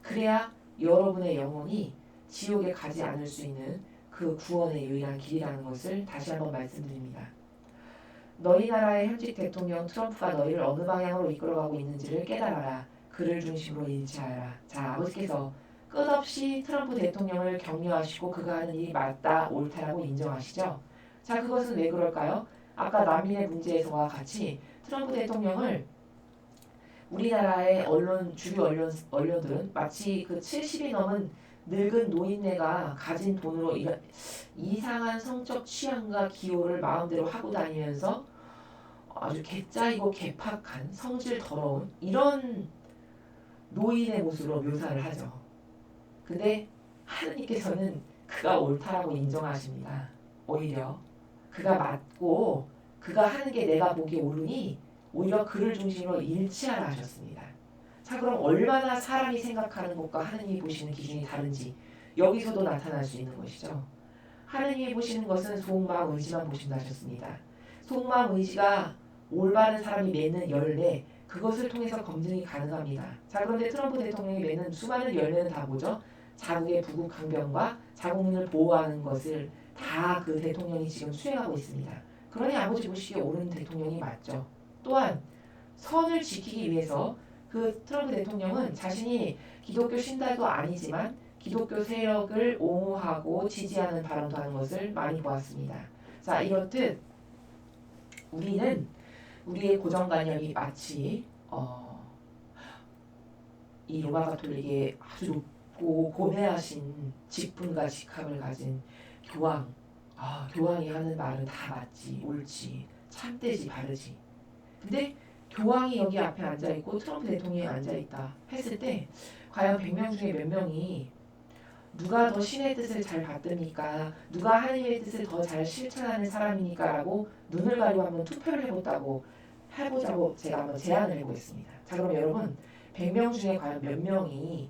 그래야 여러분의 영혼이 지옥에 가지 않을 수 있는 그 구원의 유일한 길이라는 것을 다시 한번 말씀드립니다. 너희 나라의 현직 대통령 트럼프가 너희를 어느 방향으로 이끌어가고 있는지를 깨달아라. 그를 중심으로 일치하여라. 자, 아버지께서 끝없이 트럼프 대통령을 격려하시고 그가 하는 일이 맞다, 옳다라고 인정하시죠. 자, 그것은 왜 그럴까요? 아까 난민의 문제에서와 같이 트럼프 대통령을 우리나라의 주류 언론들은 마치 그 70이 넘은 늙은 노인네가 가진 돈으로 이런 이상한 성적 취향과 기호를 마음대로 하고 다니면서 아주 개짜이고 개팍한 성질 더러운 이런 노인의 모습으로 묘사를 하죠. 근데 하느님께서는 그가 옳다라고 인정하십니다. 오히려 그가 맞고 그가 하는 게 내가 보기에 옳으니 오히려 그를 중심으로 일치하라 하셨습니다. 자, 그럼 얼마나 사람이 생각하는 것과 하느님이 보시는 기준이 다른지 여기서도 나타날 수 있는 것이죠. 하느님이 보시는 것은 속마음 의지만 보신다 하셨습니다. 속마음 의지가 올바른 사람이 맺는 열매, 그것을 통해서 검증이 가능합니다. 자, 그런데 트럼프 대통령이 맺는 수많은 열매는 다 뭐죠? 자국의 부국 강병과 자국민을 보호하는 것을 다 그 대통령이 지금 수행하고 있습니다. 그러니 아버지 보시기에 옳은 대통령이 맞죠. 또한 선을 지키기 위해서 그 트럼프 대통령은 자신이 기독교 신자도 아니지만 기독교 세력을 옹호하고 지지하는 발언도 하는 것을 많이 보았습니다. 자, 이렇듯 우리는 우리의 고정관념이 마치 이 로마 가톨릭의 아주 높고 고뇌하신 직분과 직함을 가진 교황, 교황이 하는 말은 다 맞지, 옳지, 참되지, 바르지. 근데 교황이 여기 앞에 앉아있고 트럼프 대통령이 앉아있다 했을 때 과연 100명 중에 몇 명이 누가 더 신의 뜻을 잘 받듭니까? 누가 하나님의 뜻을 더 잘 실천하는 사람이니까 라고 눈을 가리고 한번 투표를 해보자고 제가 한번 제안을 해보겠습니다. 자, 그럼 여러분 100명 중에 과연 몇 명이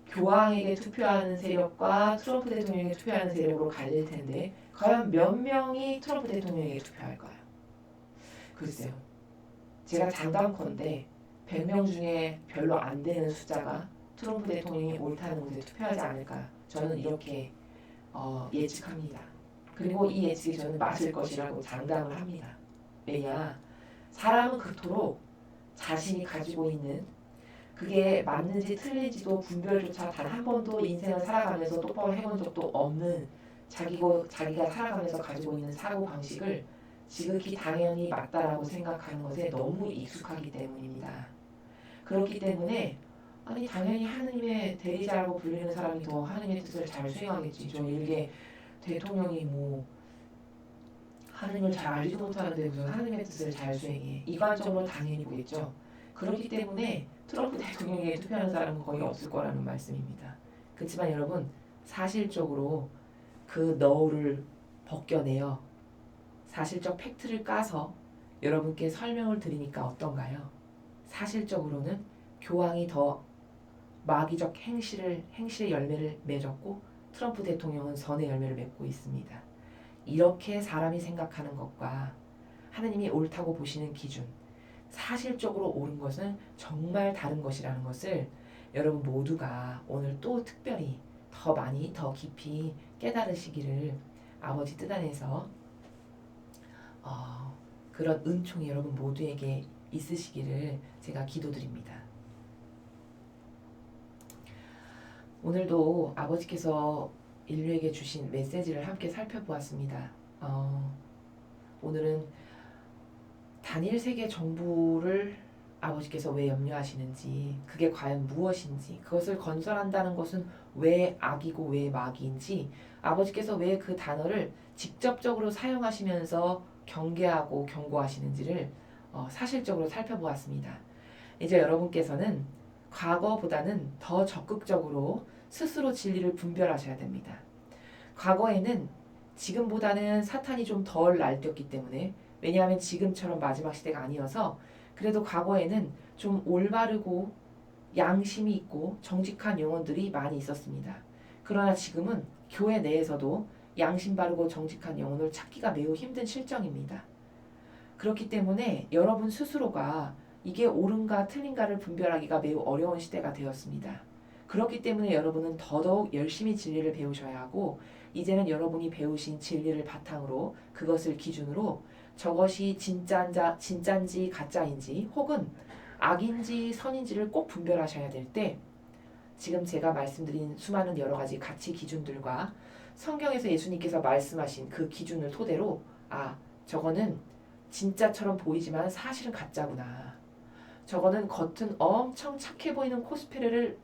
교황에게 투표하는 세력과 트럼프 대통령에게 투표하는 세력으로 갈릴 텐데 과연 몇 명이 트럼프 대통령에게 투표할까요? 글쎄요. 제가 장담컨대 100명 중에 별로 안 되는 숫자가 트럼프 대통령이 옳다는 곳에 투표하지 않을까 저는 이렇게 예측합니다. 그리고 이 예측이 저는 맞을 것이라고 장담을 합니다. 왜냐? 사람은 그토록 자신이 가지고 있는 그게 맞는지 틀린지도 분별조차 단 한 번도 인생을 살아가면서 똑바로 해본 적도 없는 자기가 살아가면서 가지고 있는 사고방식을 지극히 당연히 맞다라고 생각하는 것에 너무 익숙하기 때문입니다. 그렇기 때문에 아니 당연히 하느님의 대리자라고 불리는 사람이 더 하느님의 뜻을 잘 수행하겠지. 저 일개 대통령이 뭐 하느님을 잘 알지도 못하는데 무슨 하느님의 뜻을 잘 수행해. 이 관점으로 당연히 보겠죠. 그렇기 때문에 트럼프 대통령에게 투표하는 사람은 거의 없을 거라는 말씀입니다. 그렇지만 여러분 사실적으로 그 너울을 벗겨내어 사실적 팩트를 까서 여러분께 설명을 드리니까 어떤가요? 사실적으로는 교황이 더 마귀적 행실의 열매를 맺었고 트럼프 대통령은 선의 열매를 맺고 있습니다. 이렇게 사람이 생각하는 것과 하느님이 옳다고 보시는 기준, 사실적으로 옳은 것은 정말 다른 것이라는 것을 여러분 모두가 오늘 또 특별히 더 많이 더 깊이 깨달으시기를 아버지 뜻 안에서 그런 은총이 여러분 모두에게 있으시기를 제가 기도드립니다. 오늘도 아버지께서 인류에게 주신 메시지를 함께 살펴보았습니다. 오늘은 단일 세계 정부를 아버지께서 왜 염려하시는지, 그게 과연 무엇인지, 그것을 건설한다는 것은 왜 악이고 왜 마귀인지, 아버지께서 왜 그 단어를 직접적으로 사용하시면서 경계하고 경고하시는지를 사실적으로 살펴보았습니다. 이제 여러분께서는 과거보다는 더 적극적으로 스스로 진리를 분별하셔야 됩니다. 과거에는 지금보다는 사탄이 좀 덜 날뛰었기 때문에, 왜냐하면 지금처럼 마지막 시대가 아니어서 그래도 과거에는 좀 올바르고 양심이 있고 정직한 영혼들이 많이 있었습니다. 그러나 지금은 교회 내에서도 양심 바르고 정직한 영혼을 찾기가 매우 힘든 실정입니다. 그렇기 때문에 여러분 스스로가 이게 옳은가 틀린가를 분별하기가 매우 어려운 시대가 되었습니다. 그렇기 때문에 여러분은 더더욱 열심히 진리를 배우셔야 하고, 이제는 여러분이 배우신 진리를 바탕으로 그것을 기준으로 저것이 진짜인지 가짜인지 혹은 악인지 선인지를 꼭 분별하셔야 될 때, 지금 제가 말씀드린 수많은 여러 가지 가치 기준들과 성경에서 예수님께서 말씀하신 그 기준을 토대로 저거는 진짜처럼 보이지만 사실은 가짜구나. 저거는 겉은 엄청 착해 보이는 코스프레를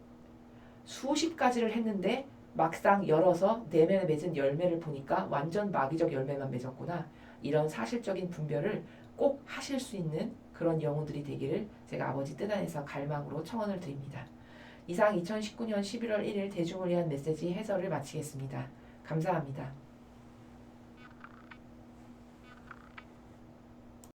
수십 가지를 했는데 막상 열어서 내면에 맺은 열매를 보니까 완전 마귀적 열매만 맺었구나. 이런 사실적인 분별을 꼭 하실 수 있는 그런 영혼들이 되기를 제가 아버지 뜻 안에서 갈망으로 청원을 드립니다. 이상 2019년 11월 1일 대중을 위한 메시지 해설을 마치겠습니다. 감사합니다.